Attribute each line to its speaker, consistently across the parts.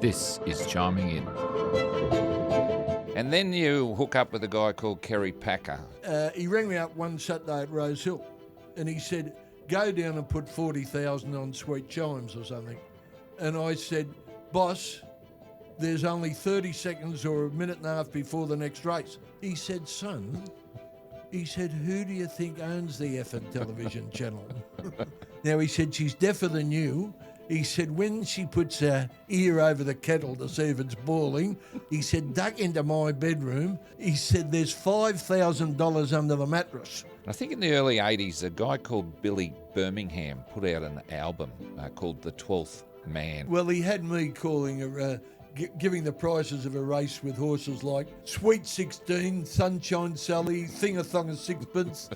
Speaker 1: This is Chiming In. And then you hook up with a guy called Kerry Packer.
Speaker 2: He rang me up one Saturday at Rose Hill and he said, go down and put 40,000 on Sweet Chimes or something. And I said, boss, there's only 30 seconds or a minute and a half before the next race. He said, son, who do you think owns the effing television channel? Now, he said, she's deafer than you. He said, when she puts her ear over the kettle to see if it's boiling, he said, duck into my bedroom. He said, there's $5,000 under the mattress.
Speaker 1: I think in the early 80s, a guy called Billy Birmingham put out an album called The 12th Man.
Speaker 2: Well, he had me calling giving the prices of a race with horses like Sweet 16, Sunshine Sally, Thing-a-thong of sixpence.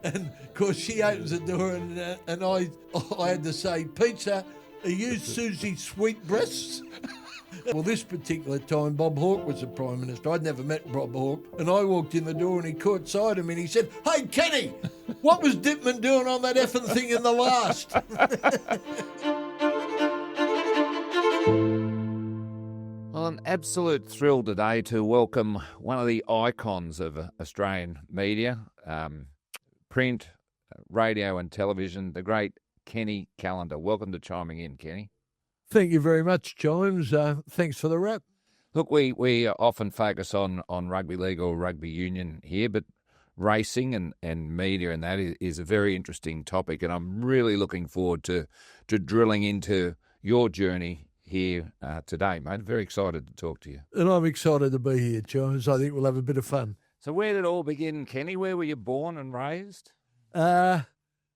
Speaker 2: And, of course, she opens the door and I had to say, pizza, are you Susie Sweetbreasts? Well, this particular time, Bob Hawke was the Prime Minister. I'd never met Bob Hawke. And I walked in the door and he caught sight of me and he said, hey, Kenny, what was Dipman doing on that effing thing in the last?
Speaker 1: Well, an absolute thrill today to welcome one of the icons of Australian media, print, radio and television, the great Kenny Callander. Welcome to Chiming In, Kenny.
Speaker 2: Thank you very much, Chimes. Thanks for the wrap.
Speaker 1: Look, we often focus on rugby league or rugby union here, but racing and media and that is a very interesting topic, and I'm really looking forward to drilling into your journey here today, mate. Very excited to talk to you.
Speaker 2: And I'm excited to be here, Chimes. I think we'll have a bit of fun.
Speaker 1: So where did it all begin, Kenny? Where were you born and raised?
Speaker 2: I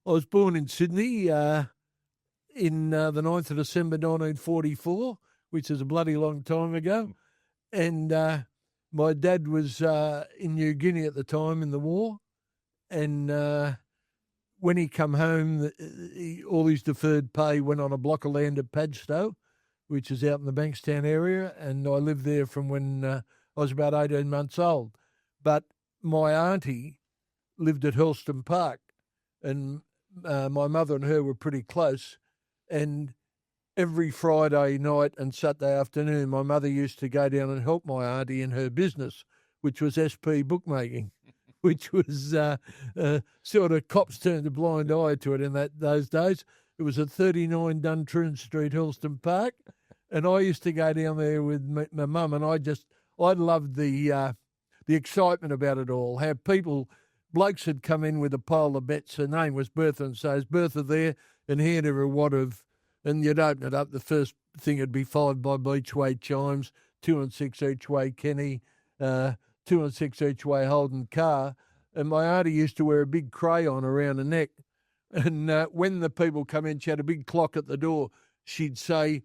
Speaker 2: was born in Sydney in the 9th of December 1944, which is a bloody long time ago. And my dad was in New Guinea at the time in the war. And when he come home, all his deferred pay went on a block of land at Padstow, which is out in the Bankstown area. And I lived there from when I was about 18 months old. But my auntie lived at Hurlston Park, and my mother and her were pretty close. And every Friday night and Saturday afternoon, my mother used to go down and help my auntie in her business, which was SP bookmaking, which was sort of cops turned a blind eye to it in those days. It was at 39 Duntroon Street, Hurlston Park, and I used to go down there with my mum, and I loved the excitement about it all, how blokes had come in with a pile of bets. Her name was Bertha, and so is Bertha there, and handed her a wad of, and you'd open it up, the first thing would be 5 bob each way Chimes, 2 and 6 each way Kenny, 2 and 6 each way Holden Carr, and my auntie used to wear a big crayon around her neck, and when the people come in, she had a big clock at the door. She'd say,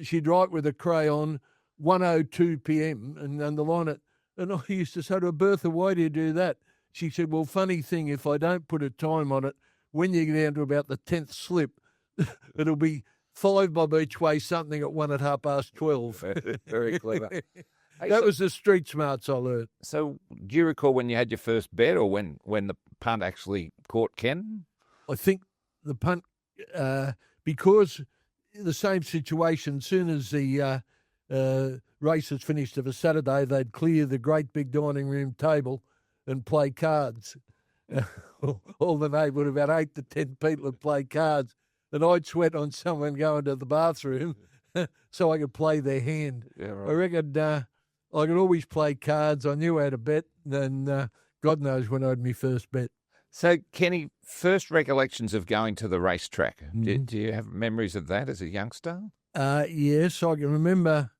Speaker 2: she'd write with a crayon, 1:02 p.m. and underline it. And I used to say to her, Bertha, why do you do that? She said, well, funny thing, if I don't put a time on it, when you get down to about the 10th slip, it'll be 5 bob each way, something at 1 at 12:30.
Speaker 1: Very clever.
Speaker 2: That was the street smarts I learned.
Speaker 1: So do you recall when you had your first bet, or when the punt actually caught Ken?
Speaker 2: I think the punt, because the same situation, soon as the races finished of a Saturday, they'd clear the great big dining room table and play cards. All the neighbourhood, about 8 to 10 people would play cards, and I'd sweat on someone going to the bathroom so I could play their hand.
Speaker 1: Yeah, right.
Speaker 2: I reckoned I could always play cards. I knew how to bet, and God knows when I had my first bet.
Speaker 1: So, Kenny, first recollections of going to the racetrack. Mm-hmm. Do you have memories of that as a youngster?
Speaker 2: Yes, I can remember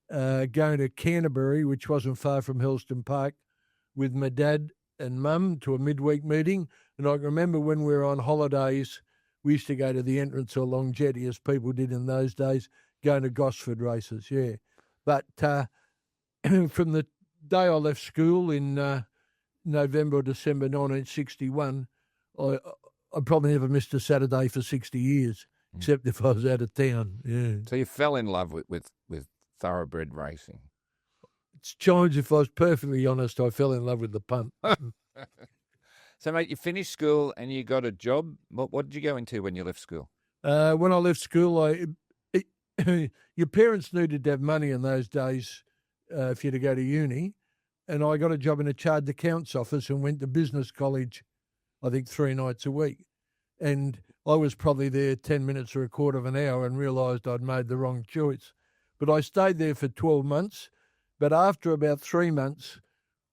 Speaker 2: going to Canterbury, which wasn't far from Hurlston Park, with my dad and mum to a midweek meeting. And I can remember when we were on holidays, we used to go to the entrance or long jetty, as people did in those days, going to Gosford races, yeah. But from the day I left school in November or December 1961, I probably never missed a Saturday for 60 years, except if I was out of town, yeah.
Speaker 1: So you fell in love with thoroughbred racing?
Speaker 2: It's Chimes, if I was perfectly honest, I fell in love with the punt.
Speaker 1: So, mate, you finished school and you got a job. What did you go into when you left school?
Speaker 2: When I left school, your parents needed to have money in those days for you to go to uni. And I got a job in a chartered accounts office and went to business college, I think 3 nights a week. And I was probably there 10 minutes or a quarter of an hour and realised I'd made the wrong choice. But I stayed there for 12 months. But after about 3 months,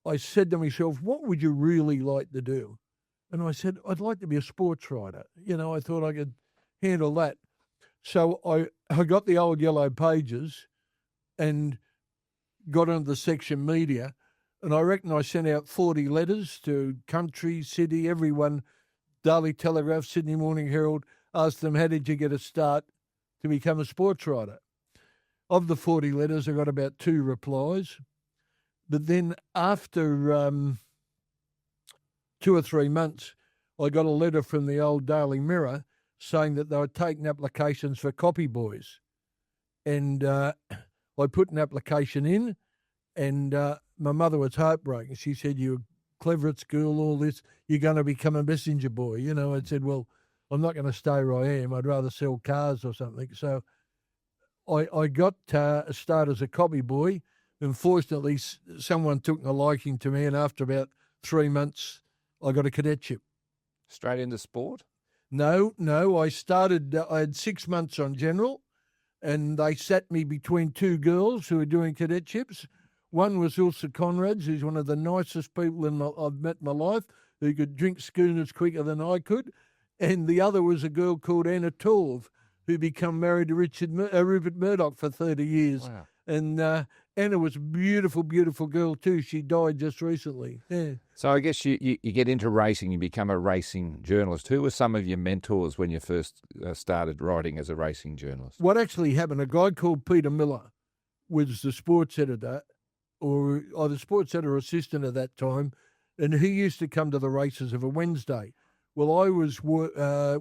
Speaker 2: I said to myself, what would you really like to do? And I said, I'd like to be a sports writer. I thought I could handle that. So I got the old yellow pages and got into the section media. And I reckon I sent out 40 letters to country, city, everyone, Daily Telegraph, Sydney Morning Herald, asked them, how did you get a start to become a sports writer? Of the 40 letters, I got about 2 replies. But then after 2 or 3 months, I got a letter from the old Daily Mirror saying that they were taking applications for copy boys. And I put an application in, and my mother was heartbroken. She said, you're clever at school, all this, you're going to become a messenger boy. I said, well, I'm not going to stay where I am. I'd rather sell cars or something. So I got a start as a copy boy. Unfortunately, someone took a liking to me, and after about 3 months, I got a cadetship.
Speaker 1: Straight into sport?
Speaker 2: No. I started, I had 6 months on general, and they sat me between 2 girls who were doing cadetships. One was Ilsa Conrads, who's one of the nicest people I've met in my life, who could drink schooners quicker than I could. And the other was a girl called Anna Torv, who became married to Rupert Murdoch for 30 years. Wow. And Anna was a beautiful, beautiful girl too. She died just recently. Yeah.
Speaker 1: So I guess you get into racing, you become a racing journalist. Who were some of your mentors when you first started writing as a racing journalist?
Speaker 2: What actually happened, a guy called Peter Miller was the sports editor, or the sports editor assistant at that time, and he used to come to the races of a Wednesday. Well,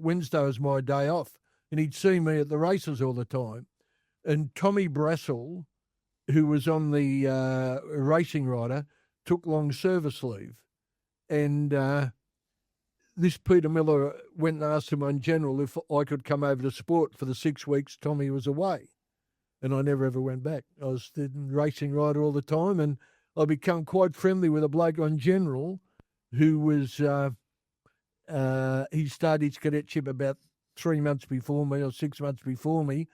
Speaker 2: Wednesday was my day off, and he'd see me at the races all the time. And Tommy Brassel, who was on the racing rider, took long service leave. And this Peter Miller went and asked him on general if I could come over to sport for the 6 weeks Tommy was away. And I never ever went back. I was the racing rider all the time, and I become quite friendly with a bloke on general who was, he started his cadetship about 3 months before me or 6 months before me,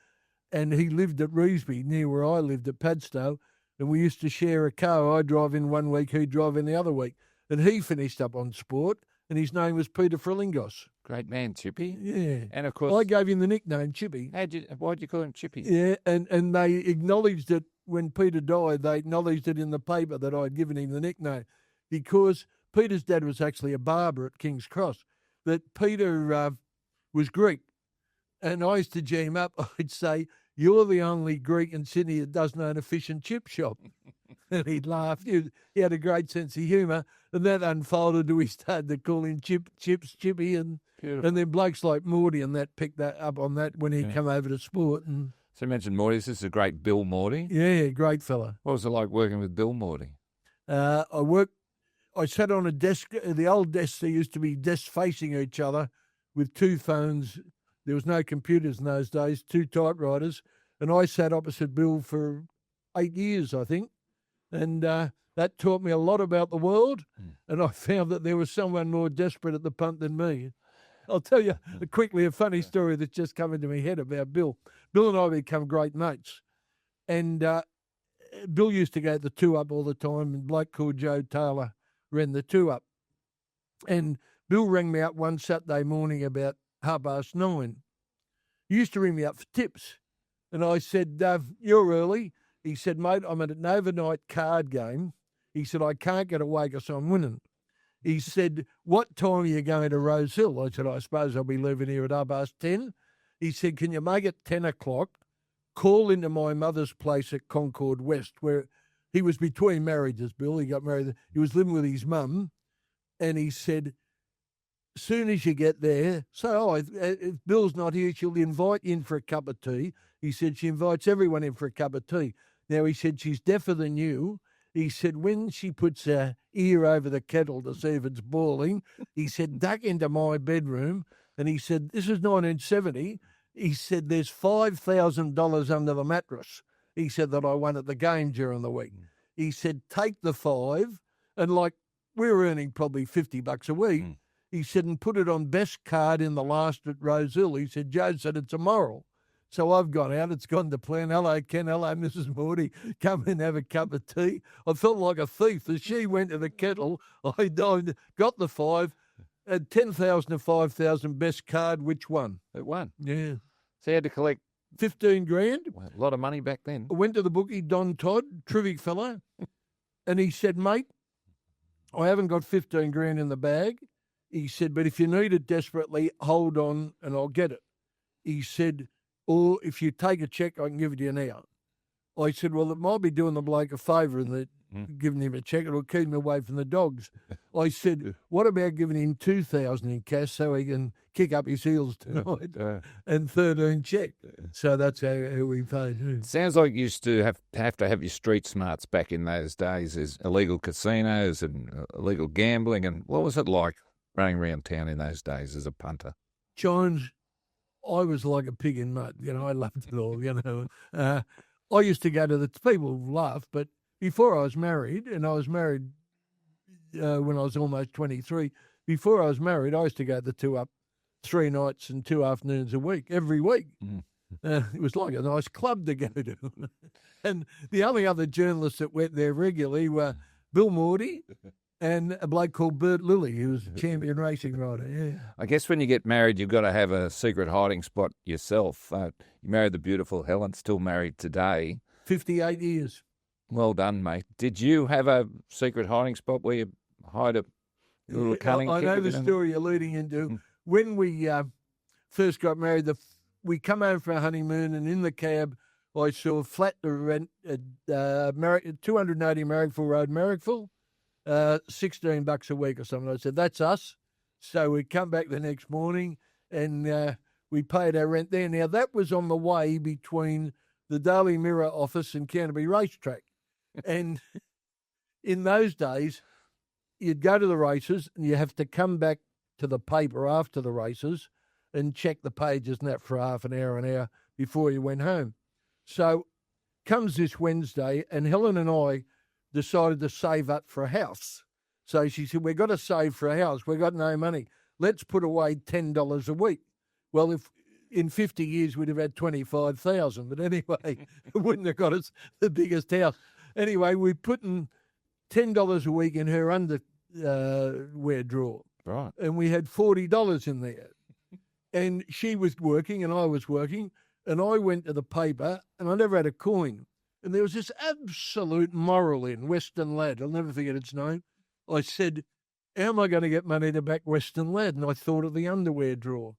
Speaker 2: and he lived at Revesby, near where I lived at Padstow, and we used to share a car. I'd drive in 1 week, he'd drive in the other week. And he finished up on sport, and his name was Peter Frillingos.
Speaker 1: Great man, Chippy.
Speaker 2: Yeah.
Speaker 1: And of course,
Speaker 2: I gave him the nickname Chippy.
Speaker 1: Why'd you call him Chippy?
Speaker 2: Yeah, and they acknowledged it when Peter died. They acknowledged it in the paper that I'd given him the nickname, because Peter's dad was actually a barber at King's Cross. That Peter was Greek, and I used to gee him up. I'd say, you're the only Greek in Sydney that doesn't own a fish and chip shop. And he'd laugh. He had a great sense of humour, and that unfolded to he started to call him Chippy, and then blokes like Morty and that picked that up on that when he came over to sport. And
Speaker 1: so you mentioned Morty. This is a great Bill Morty.
Speaker 2: Yeah, great fella.
Speaker 1: What was it like working with Bill Morty?
Speaker 2: I sat on a desk, the old desks, there used to be desks facing each other with 2 phones. There was no computers in those days, 2 typewriters, and I sat opposite Bill for 8 years, I think. And that taught me a lot about the world, and I found that there was someone more desperate at the punt than me. I'll tell you quickly a funny story that's just come into my head about Bill. Bill and I become great mates, and Bill used to go to the 2-up all the time, and a bloke called Joe Taylor ran the 2-up. And Bill rang me up one Saturday morning about 9:30. He used to ring me up for tips, and I said, you're early. He said, mate, I'm at an overnight card game. He said, I can't get away because I'm winning. He said, what time are you going to Rose Hill? I said, I suppose I'll be leaving here at 10:30. He said, can you make it 10 o'clock? Call into my mother's place at Concord West, where he was between marriages, Bill. He got married. He was living with his mum. And he said, as soon as you get there, if Bill's not here, she'll invite you in for a cup of tea. He said, she invites everyone in for a cup of tea. Now, he said, she's deafer than you. He said, when she puts her ear over the kettle to see if it's boiling, he said, duck into my bedroom. And he said, this is 1970. He said, there's $5,000 under the mattress. He said that I won at the game during the week. He said, take the 5, and like we were earning probably $50 a week. He said, and put it on best card in the last at Rose Hill. He said, Joe said, it's a moral. So I've gone out. It's gone to plan. Hello, Ken. Hello, Mrs. Morty. Come and have a cup of tea. I felt like a thief. As she went to the kettle, I dived, got the 5, at 10,000 to 5,000 best card, which won?
Speaker 1: It won.
Speaker 2: Yeah.
Speaker 1: So you had to collect
Speaker 2: 15 grand.
Speaker 1: a lot of money back then.
Speaker 2: I went to the bookie, Don Todd, terrific fellow, and he said, mate, I haven't got 15 grand in the bag. He said, but if you need it desperately, hold on and I'll get it. He said, or if you take a cheque, I can give it to you now. I said, well, it might be doing the bloke a favour and that giving him a cheque. It'll keep him away from the dogs. I said, what about giving him 2,000 in cash so he can kick up his heels tonight and 13 cheque? So that's how we paid.
Speaker 1: Sounds like you used to have to have your street smarts back in those days. There's illegal casinos and illegal gambling. And what was it like running around town in those days as a punter?
Speaker 2: John, I was like a pig in mud. You know, I loved it all, you know. I used to go to the people laugh, but before I was married, and I was married when I was almost 23, before I was married, I used to go to the 2 Up 3 nights and 2 afternoons a week, every week. It was like a nice club to go to. And the only other journalists that went there regularly were Bill Morty and a bloke called Bert Lilly, who was a champion racing rider. Yeah.
Speaker 1: I guess when you get married, you've got to have a secret hiding spot yourself. You married the beautiful Helen, still married today.
Speaker 2: 58 years.
Speaker 1: Well done, mate. Did you have a secret hiding spot where you hide a little cunning?
Speaker 2: I know the story you're leading into. When we first got married, we come home for a honeymoon, and in the cab, I saw a flat to rent at 280 Marrickville Road, Marrickville, $16 a week or something. I said, that's us. So we come back the next morning, and we paid our rent there. Now, that was on the way between the Daily Mirror office and Canterbury Racetrack. And in those days, you'd go to the races and you have to come back to the paper after the races and check the pages and that for half an hour before you went home. So comes this Wednesday, and Helen and I decided to save up for a house. So she said, we've got to save for a house. We've got no money. Let's put away $10 a week. Well, if in 50 years we'd have had 25,000, but anyway, it wouldn't have got us the biggest house. Anyway, we put in $10 a week in her underwear drawer.
Speaker 1: Right.
Speaker 2: And we had $40 in there. And she was working and I was working, and I went to the paper and I never had a coin. And there was this absolute moral in Western Lad. I'll never forget its name. I said, how am I going to get money to back Western Lad? And I thought of the underwear drawer.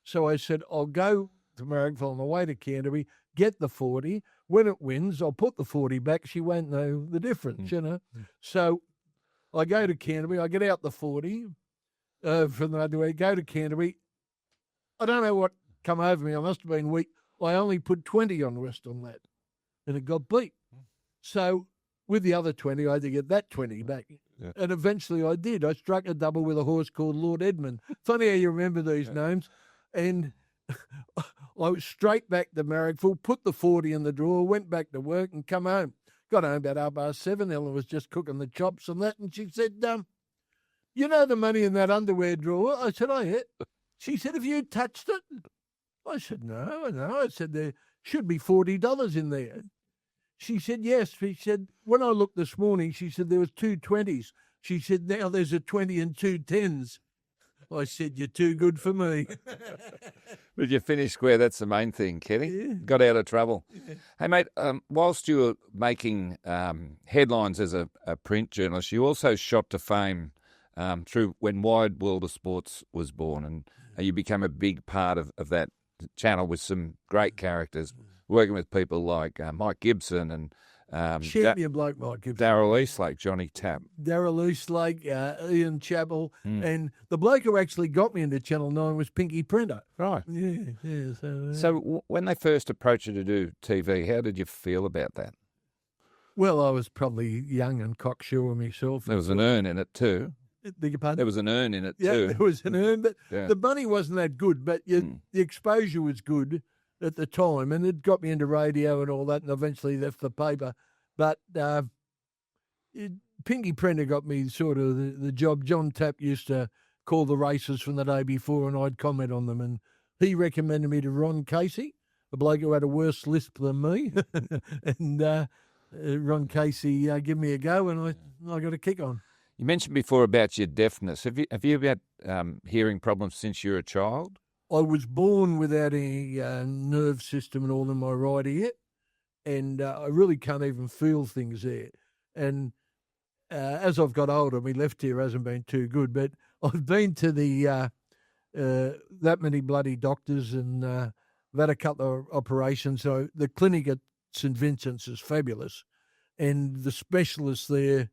Speaker 2: So I said, I'll go to Marrickville on the way to Canterbury, get the 40. When it wins, I'll put the 40 back. She won't know the difference, you know. So I go to Canterbury. I get out the 40 from the underwear, go to Canterbury. I don't know what come over me. I must have been weak. I only put 20 on Western Lad, and it got beat. So with the other 20, I had to get that 20 back. Yeah. And eventually I did. I struck a double with a horse called Lord Edmund. Funny how you remember these names. And I was straight back to Marrickville, put the 40 in the drawer, went back to work and come home. Got home about 7:30. Ellen was just cooking the chops and that. And she said, you know the money in that underwear drawer? I said, oh, yeah. She said, have you touched it? I said, no. I said, there should be $40 in there. She said, yes. She said, when I looked this morning, she said, there was 2 20s. She said, now there's a 20 and 2 10s. I said, you're too good for me.
Speaker 1: But you finished square. That's the main thing, Kerry.
Speaker 2: Yeah.
Speaker 1: Got out of trouble. Yeah. Hey, mate, whilst you were making headlines as a print journalist, you also shot to fame through when Wide World of Sports was born, and you became a big part of that channel with some great characters, working with people like Mike Gibson and
Speaker 2: champion bloke Mike Gibson,
Speaker 1: Darryl Eastlake, Johnny Tapp,
Speaker 2: Darryl Eastlake, Ian Chappell, and the bloke who actually got me into Channel 9 was Pinky Printer.
Speaker 1: Right.
Speaker 2: Yeah.
Speaker 1: So when they first approached you to do TV, how did you feel about that?
Speaker 2: Well, I was probably young and cocksure myself.
Speaker 1: There was an earn in it too.
Speaker 2: Beg your pardon?
Speaker 1: There was an earn in it
Speaker 2: Yeah,
Speaker 1: too.
Speaker 2: there was an earn, but
Speaker 1: Yeah.
Speaker 2: the money wasn't that good. But the exposure was good at the time, and it got me into radio and all that, and eventually left the paper. But Pinky Prenter got me sort of the job. John Tapp used to call the races from the day before, and I'd comment on them, and he recommended me to Ron Casey, a bloke who had a worse lisp than me, and Ron Casey gave me a go, and I got a kick on.
Speaker 1: You mentioned before about your deafness. Have you had hearing problems since you were a child?
Speaker 2: I was born without any nerve system and all in my right ear, and I really can't even feel things there. And as I've got older, my left ear hasn't been too good, but I've been to the that many bloody doctors, and I've had a couple of operations. So the clinic at St Vincent's is fabulous, and the specialist there,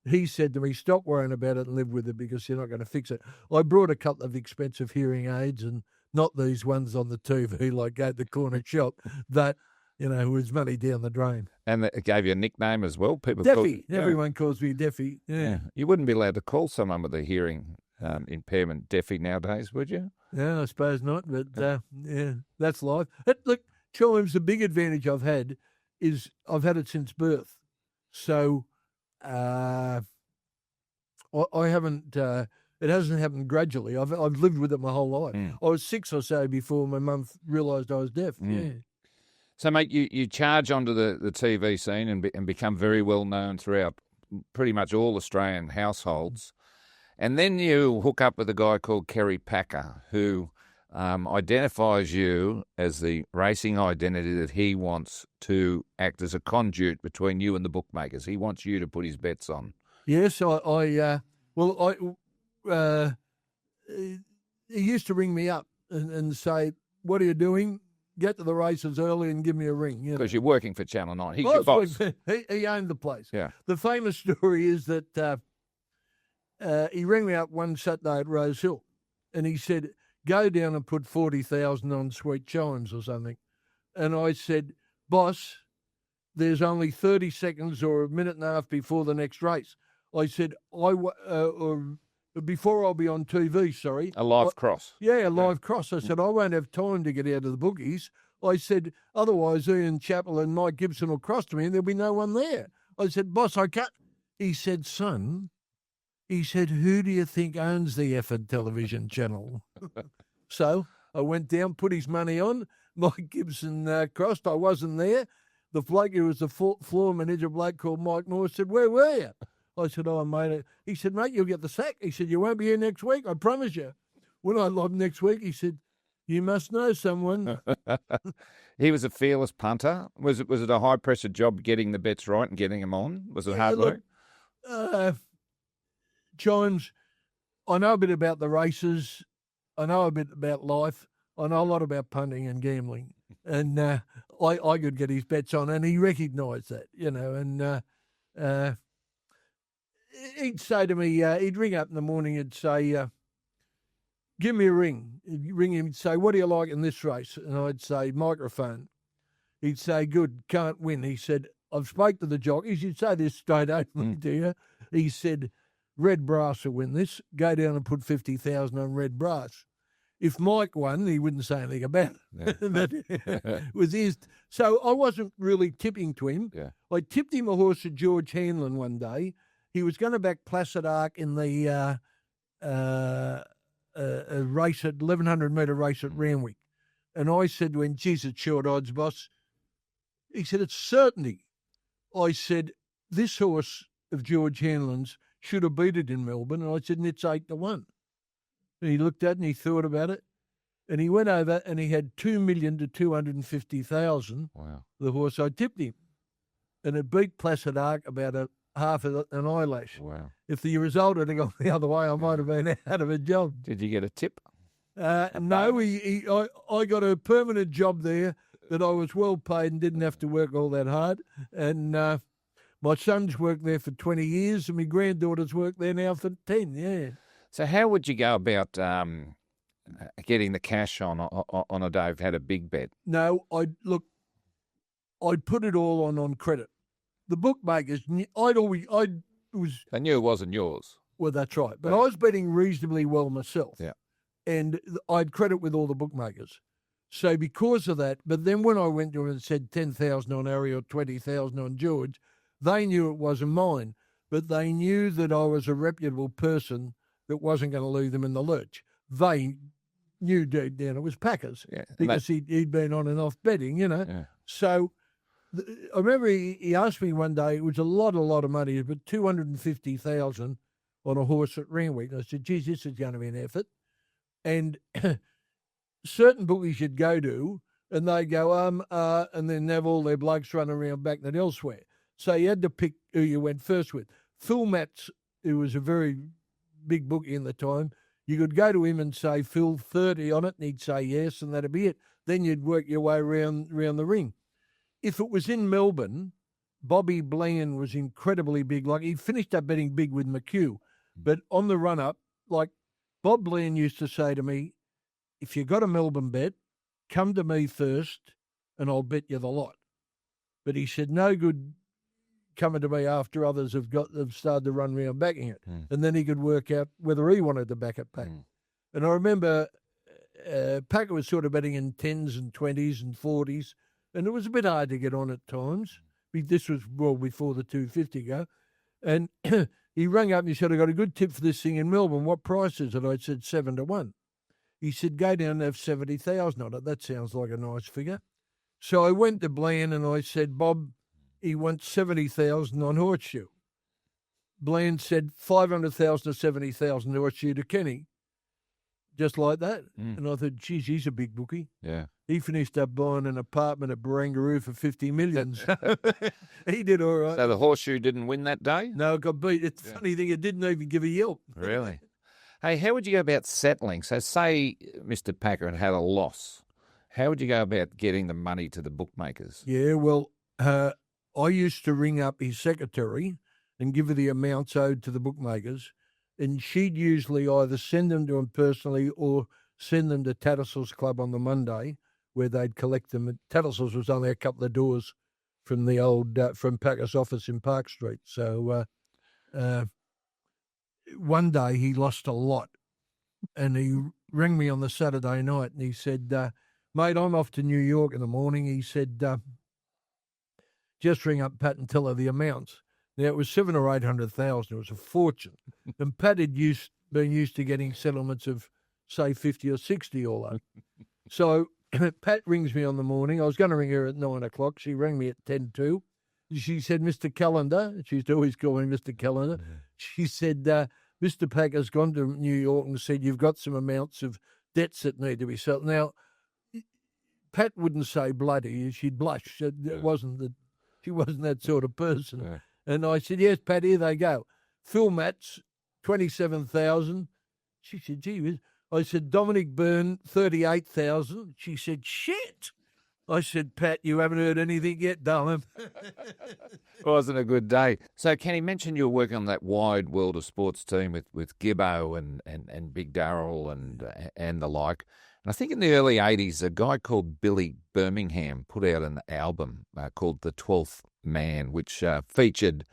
Speaker 2: he said to me, stop worrying about it and live with it because you're not going to fix it. I brought a couple of expensive hearing aids, and not these ones on the TV like at the corner shop, that, was money down the drain.
Speaker 1: And it gave you a nickname as well? People
Speaker 2: Deafy. Everyone calls me Deafy. Yeah.
Speaker 1: You wouldn't be allowed to call someone with a hearing impairment Deafy nowadays, would you?
Speaker 2: No, I suppose not, but that's life. Look, Chimes, the big advantage I've had is I've had it since birth. So I haven't. It hasn't happened gradually. I've lived with it my whole life. I was 6 or so before my mum realised I was deaf. Yeah.
Speaker 1: So, mate, you charge onto the TV scene and become very well known throughout pretty much all Australian households, and then you hook up with a guy called Kerry Packer, who identifies you as the racing identity that he wants to act as a conduit between you and the bookmakers. He wants you to put his bets on.
Speaker 2: Yes, he used to ring me up and say, "What are you doing? Get to the races early and give me a ring."
Speaker 1: Because you're working for Channel 9. He's your boss.
Speaker 2: He owned the place.
Speaker 1: Yeah.
Speaker 2: The famous story is that he rang me up one Saturday at Rose Hill, and he said, "Go down and put 40,000 on Sweet Chimes or something." And I said, "Boss, there's only 30 seconds or a minute and a half before the next race." I said, or before I'll be on TV, sorry.
Speaker 1: A live cross.
Speaker 2: Yeah, a live cross. I said, I won't have time to get out of the bookies. I said, otherwise Ian Chappell and Mike Gibson will cross to me and there'll be no one there. I said, "Boss, I can't." He said, "Son," he said, "who do you think owns the effing television channel?" So I went down, put his money on. Mike Gibson crossed. I wasn't there. The bloke who was the floor manager, bloke called Mike Moore, said, "Where were you?" I said, "Oh, mate." He said, "Mate, you'll get the sack." He said, "You won't be here next week, I promise you." When I lobbed next week, he said, "You must know someone."
Speaker 1: He was a fearless punter. Was it a high-pressure job getting the bets right and getting them on? Was it hard work?
Speaker 2: Chimes, I know a bit about the races. I know a bit about life. I know a lot about punting and gambling. And I could get his bets on, and he recognised that, and he'd say to me, he'd ring up in the morning and say, "Give me a ring." He'd ring him and say, "What do you like in this race?" And I'd say, "Microphone." He'd say, "Good, can't win." He said, "I've spoke to the jockeys." You'd say this straight openly, do you? He said, "Red Brass will win this. Go down and put 50,000 on Red Brass." If Mike won, he wouldn't say anything about it.
Speaker 1: Yeah.
Speaker 2: But was his. So I wasn't really tipping to him.
Speaker 1: Yeah.
Speaker 2: I tipped him a horse at George Hanlon one day. He was going to back Placid Arc in the race at 1,100-metre race at Randwick. And I said to him, "Geez, it's short odds, boss." He said, "It's certainty." I said, "This horse of George Hanlon's should have beat it in Melbourne." And I said, "And it's 8-1. And he looked at it and he thought about it. And he went over and he had 2 million to 250,000.
Speaker 1: Wow.
Speaker 2: The horse I tipped him. And it beat Placid Arc about half of an eyelash.
Speaker 1: Wow.
Speaker 2: If the result had gone the other way, I might have been out of a job.
Speaker 1: Did you get a tip?
Speaker 2: No, I got a permanent job there that I was well paid and didn't have to work all that hard. And my son's worked there for 20 years and my granddaughter's worked there now for 10, yeah.
Speaker 1: So how would you go about getting the cash on a day you've had a big bet?
Speaker 2: No, I'd put it all on credit. The bookmakers, I'd was...
Speaker 1: They knew it wasn't yours.
Speaker 2: Well, that's right. But I was betting reasonably well myself.
Speaker 1: Yeah.
Speaker 2: And I'd credit with all the bookmakers. So because of that, but then when I went to them and said 10,000 on Harry or 20,000 on George, they knew it wasn't mine. But they knew that I was a reputable person that wasn't going to leave them in the lurch. They knew deep down it was Packers because he'd been on and off betting, you know.
Speaker 1: Yeah.
Speaker 2: So I remember he asked me one day, it was a lot of money, but 250,000 on a horse at Randwick. I said, geez, this is going to be an effort. And certain bookies you'd go to, and they go, and then have all their blokes running around back and elsewhere. So you had to pick who you went first with. Phil Matz, who was a very big bookie in the time, you could go to him and say, Phil, 30 on it, and he'd say yes, and that'd be it. Then you'd work your way around the ring. If it was in Melbourne, Bobby Bland was incredibly big. Like, he finished up betting big with McHugh. But on the run-up, like, Bob Bland used to say to me, if you got a Melbourne bet, come to me first and I'll bet you the lot. But he said, no good coming to me after others have started to run around backing it. And then he could work out whether he wanted to back it back. And I remember Packer was sort of betting in 10s and 20s and 40s, and it was a bit hard to get on at times. This was well before the 250 go. And he rang up and he said, I got a good tip for this thing in Melbourne. What price is it? I said 7-1. He said, go down and have 70,000 on it. That sounds like a nice figure. So I went to Bland and I said, Bob, he wants 70,000 on Horseshoe. Bland said 500,000 or 70,000 Horseshoe to Kenny. Just like that. And I thought, geez, he's a big bookie.
Speaker 1: Yeah.
Speaker 2: He finished up buying an apartment at Barangaroo for 50 million. He did all right.
Speaker 1: So the Horseshoe didn't win that day?
Speaker 2: No, it got beat. It's funny thing, it didn't even give a yelp.
Speaker 1: Really? Hey, how would you go about settling? So say Mr. Packer had a loss. How would you go about getting the money to the bookmakers?
Speaker 2: Yeah, well, I used to ring up his secretary and give her the amounts owed to the bookmakers, and she'd usually either send them to him personally or send them to Tattersalls Club on the Monday, where they'd collect them. Tattersalls was only a couple of doors from the old from Packer's office in Park Street. So one day he lost a lot, and he rang me on the Saturday night, and he said, mate, I'm off to New York in the morning. He said, just ring up Pat and tell her the amounts. Now, it was 700,000 or 800,000. It was a fortune. And Pat had been used to getting settlements of, say, 50 or 60 all over. So Pat rings me on the morning. I was going to ring her at 9 o'clock. She rang me at 10:02. She said, Mr. Callander, she used to always call me Mr. Callander. She said, Mr. Packer's gone to New York and said, you've got some amounts of debts that need to be settled. Now, Pat wouldn't say bloody. She'd blush. It wasn't that. She wasn't that sort of person.
Speaker 1: Yeah.
Speaker 2: And I said, yes, Pat, here they go. Phil Matz, 27,000. She said, gee whiz. I said, Dominic Byrne, 38,000. She said, shit. I said, Pat, you haven't heard anything yet, darling.
Speaker 1: Wasn't a good day. So Kenny mentioned you were working on that wide world of sports team with Gibbo and Big Darrell and the like. And I think in the early 80s, a guy called Billy Birmingham put out an album called The 12th Man, which featured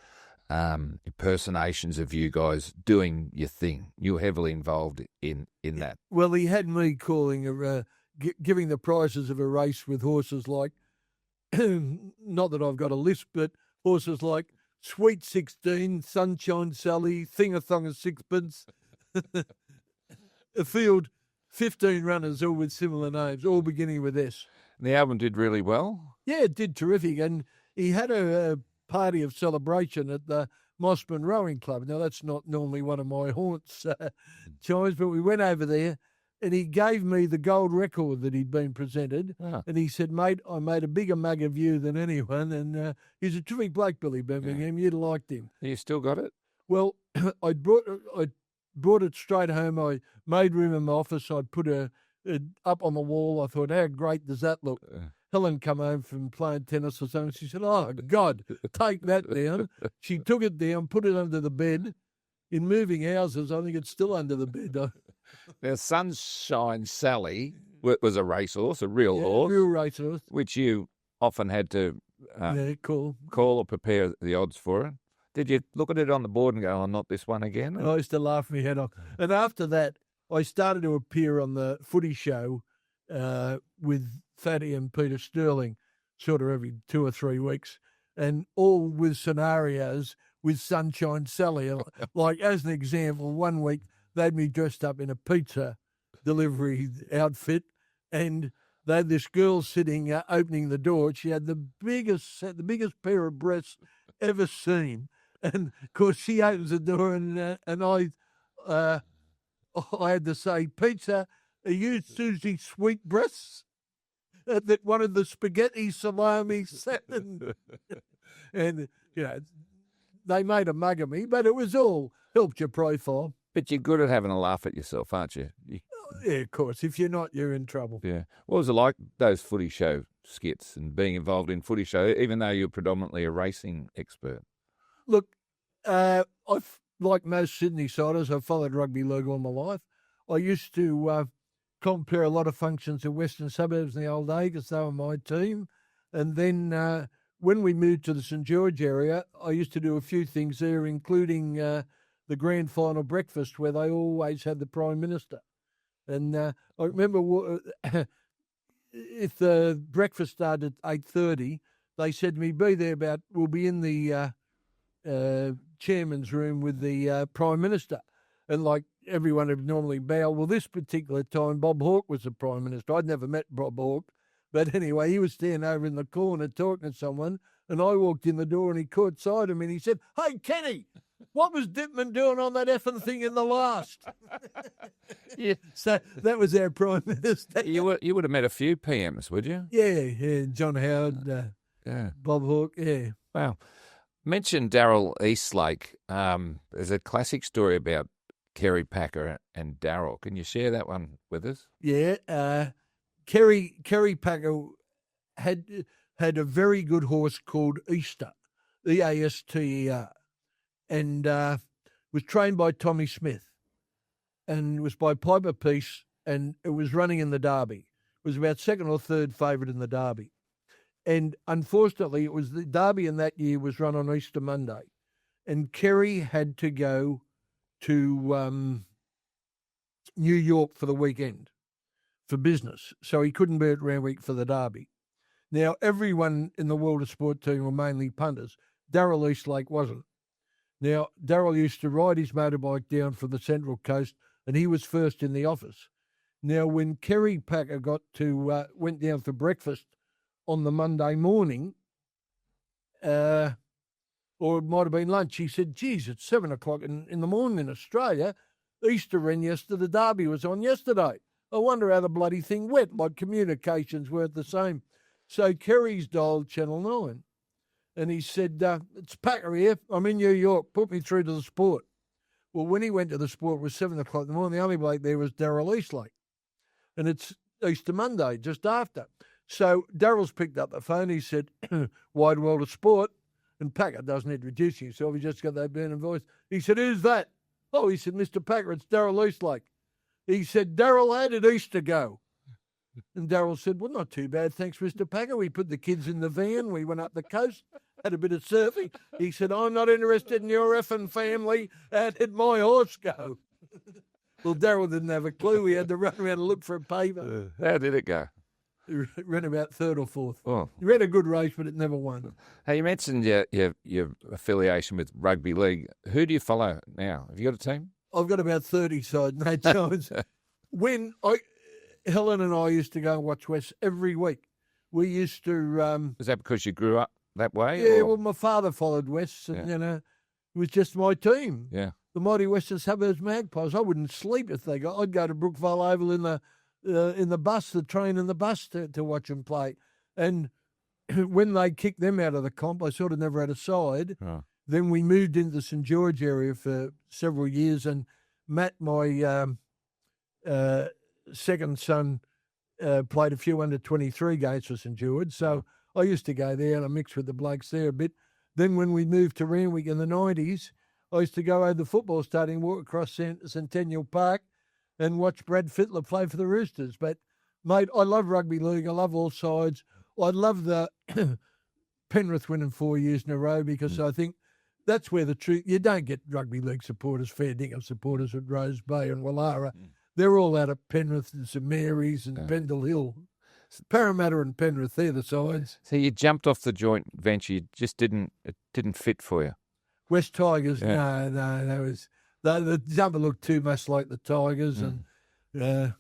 Speaker 1: impersonations of you guys doing your thing. You were heavily involved in that.
Speaker 2: Well, he had me calling giving the prices of a race with horses like, not that I've got a list, but horses like Sweet 16, Sunshine Sally, Thing-a-Thong of Sixpence, a field, 15 runners, all with similar names, all beginning with S.
Speaker 1: And the album did really well?
Speaker 2: Yeah, it did terrific. And he had a party of celebration at the Mossman Rowing Club. Now, that's not normally one of my haunts, Chimes, but we went over there and he gave me the gold record that he'd been presented. And he said, mate, I made a bigger mug of you than anyone. And he's a terrific bloke, Billy Birmingham. You'd liked him.
Speaker 1: You still got it?
Speaker 2: Well, I brought it straight home. I made room in my office. I'd put it up on the wall. I thought, how great does that look? Helen come home from playing tennis or something. She said, oh, God, take that down. She took it down, put it under the bed. In moving houses, I think it's still under the bed.
Speaker 1: Now, Sunshine Sally was a racehorse, a real horse.
Speaker 2: Real racehorse.
Speaker 1: Which you often had to call or prepare the odds for it. Did you look at it on the board and go, "Oh, not this one again"?
Speaker 2: I used to laugh my head off. And after that, I started to appear on the Footy Show with Fatty and Peter Sterling, sort of every 2 or 3 weeks, and all with scenarios with Sunshine Sally. Like, as an example, one week they had me dressed up in a pizza delivery outfit, and they had this girl sitting opening the door. She had the biggest pair of breasts ever seen, and of course she opens the door, and I had to say, "Pizza, are you Susie Sweet Breasts that wanted the spaghetti salami salad?" And they made a mug of me, but it was all helped your profile.
Speaker 1: But you're good at having a laugh at yourself, aren't you?
Speaker 2: Yeah, of course. If you're not, you're in trouble.
Speaker 1: Yeah. What was it like, those Footy Show skits and being involved in Footy Show, even though you're predominantly a racing expert?
Speaker 2: Look, I've, like most Sydney siders, I've followed rugby league all my life. I used to compare a lot of functions in Western Suburbs in the old days because they were my team. And then when we moved to the St George area, I used to do a few things there, including the grand final breakfast where they always had the Prime Minister. And I remember if the breakfast started at 8:30, they said to me, we'll be in the chairman's room with the Prime Minister. And like everyone would normally bow. Well, this particular time, Bob Hawke was the Prime Minister. I'd never met Bob Hawke. But anyway, he was standing over in the corner talking to someone, and I walked in the door and he caught sight of me and he said, "Hey, Kenny, what was Dittman doing on that effing thing in the last?"
Speaker 1: Yeah.
Speaker 2: So that was our Prime Minister.
Speaker 1: You would have met a few PMs, would you?
Speaker 2: Yeah, John Howard, Bob Hawke, yeah.
Speaker 1: Wow. Mentioned Daryl Eastlake. There's a classic story about Kerry Packer and Daryl. Can you share that one with us?
Speaker 2: Yeah, Kerry Packer had a very good horse called Easter, Easter, and was trained by Tommy Smith, and was by Piper Peace, and it was running in the Derby. It was about second or third favourite in the Derby. And unfortunately, it was the Derby in that year was run on Easter Monday, and Kerry had to go to New York for the weekend for business, so he couldn't be at Randwick for the Derby. Now, everyone in the world of sport team were mainly punters. Daryl Eastlake wasn't. Now, Daryl used to ride his motorbike down from the Central Coast, and he was first in the office. Now, when Kerry Packer went down for breakfast on the Monday morning, or it might have been lunch, he said, "Geez, it's 7 o'clock in the morning in Australia. Easter ran yesterday. The Derby was on yesterday. I wonder how the bloody thing went. My communications weren't the same." So Kerry's dialed Channel 9, and he said, "It's Packer here. I'm in New York. Put me through to the Sport." Well, when he went to the Sport, it was 7 o'clock in the morning. The only bloke there was Daryl Eastlake, and it's Easter Monday, just after. So Daryl's picked up the phone. He said, "Wide World of Sport." And Packer doesn't introduce himself. He just got that burning voice. He said, "Who's that?" "Oh," he said, "Mr. Packer, it's Daryl Eastlake." He said, "Daryl, how did Easter go?" And Daryl said, "Well, not too bad, thanks, Mr. Packer. We put the kids in the van. We went up the coast, had a bit of surfing." He said, "I'm not interested in your effing family. How did my horse go?" Well, Daryl didn't have a clue. He had to run around and look for a paper.
Speaker 1: How did it go?
Speaker 2: He ran about third or fourth.
Speaker 1: Oh.
Speaker 2: He ran a good race, but it never won.
Speaker 1: Hey, you mentioned your affiliation with rugby league. Who do you follow now? Have you got a team?
Speaker 2: I've got about 30 side no times. Helen and I used to go and watch West every week. We used to...
Speaker 1: Is that because you grew up that way?
Speaker 2: Yeah,
Speaker 1: or?
Speaker 2: well, my father followed West, and, it was just my team.
Speaker 1: Yeah.
Speaker 2: The mighty Western Suburbs Magpies. I wouldn't sleep if I'd go to Brookvale Oval in the bus, the train and the bus to watch them play. And when they kicked them out of the comp, I sort of never had a side.
Speaker 1: Oh.
Speaker 2: Then we moved into the St George area for several years, and Matt, my second son, played a few under-23 games for St George, so I used to go there and I mixed with the blokes there a bit. Then when we moved to Randwick in the 90s, I used to go over the football stadium, walk across Centennial Park and watch Brad Fittler play for the Roosters. But, mate, I love rugby league. I love all sides. I love the Penrith winning 4 years in a row because I think that's where the truth. You don't get rugby league supporters, fair dinkum supporters at Rose Bay and Wallara. They're all out of Penrith and St Mary's and Pendle Hill. Parramatta and Penrith, they're the sides.
Speaker 1: So you jumped off the joint venture. It didn't fit for you.
Speaker 2: West Tigers, no, the jumper looked too much like the Tigers, and no.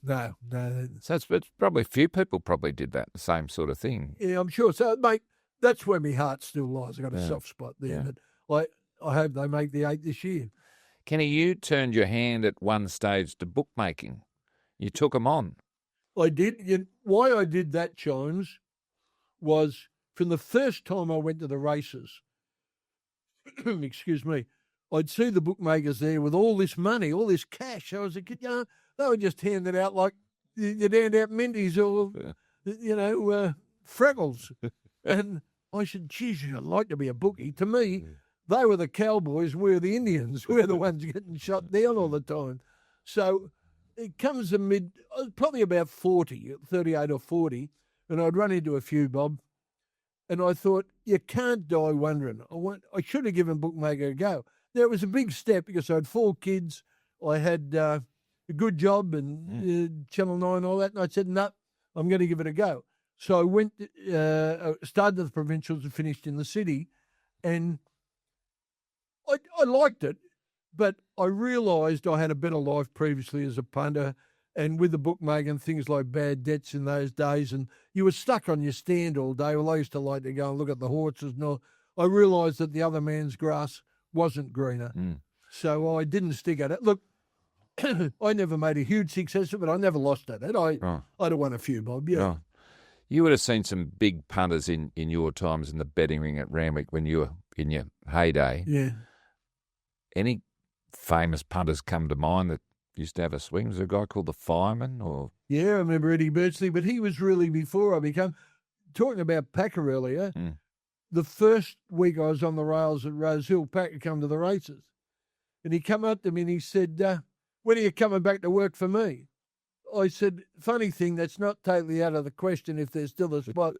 Speaker 1: So it's probably a few people probably did that, the same sort of thing.
Speaker 2: Yeah, I'm sure. So, mate, that's where my heart still lies. I've got a soft spot there, but I hope they make the 8 this year.
Speaker 1: Kenny, you turned your hand at one stage to bookmaking. You took them on.
Speaker 2: I did. Why I did that, Chimes, was from the first time I went to the races, excuse me, I'd see the bookmakers there with all this money, all this cash. I was a kid, they were just handing out like you'd hand out minties or, freckles. And I said, geez, I'd like to be a bookie. To me, they were the cowboys, we were the Indians. We're the ones getting shot down all the time. So it comes amid, probably about 38 or 40, and I'd run into a few, Bob, and I thought, you can't die wondering. I should have given bookmaker a go. Now, it was a big step because I had 4 kids. I had a good job and Channel 9 all that, and I said, no, I'm going to give it a go. So I went, started at the provincials and finished in the city, and I liked it, but I realised I had a better life previously as a punter, and with the bookmaking, things like bad debts in those days, and you were stuck on your stand all day. Well, I used to like to go and look at the horses, and I realised that the other man's grass wasn't greener. So I didn't stick at it. Look, I never made a huge success of it. I never lost at it. I'd have won a few, Bob, yeah.
Speaker 1: You would have seen some big punters in your times in the betting ring at Randwick when you were in your heyday.
Speaker 2: Yeah.
Speaker 1: Any famous punters come to mind that used to have a swing? Was there a guy called the Fireman? Or
Speaker 2: yeah, I remember Eddie Birchley, but he was really before I became. Talking about Packer earlier, the first week I was on the rails at Rose Hill, Packer come to the races. And he come up to me and he said, when are you coming back to work for me? I said, funny thing, that's not totally out of the question if there's still a spot,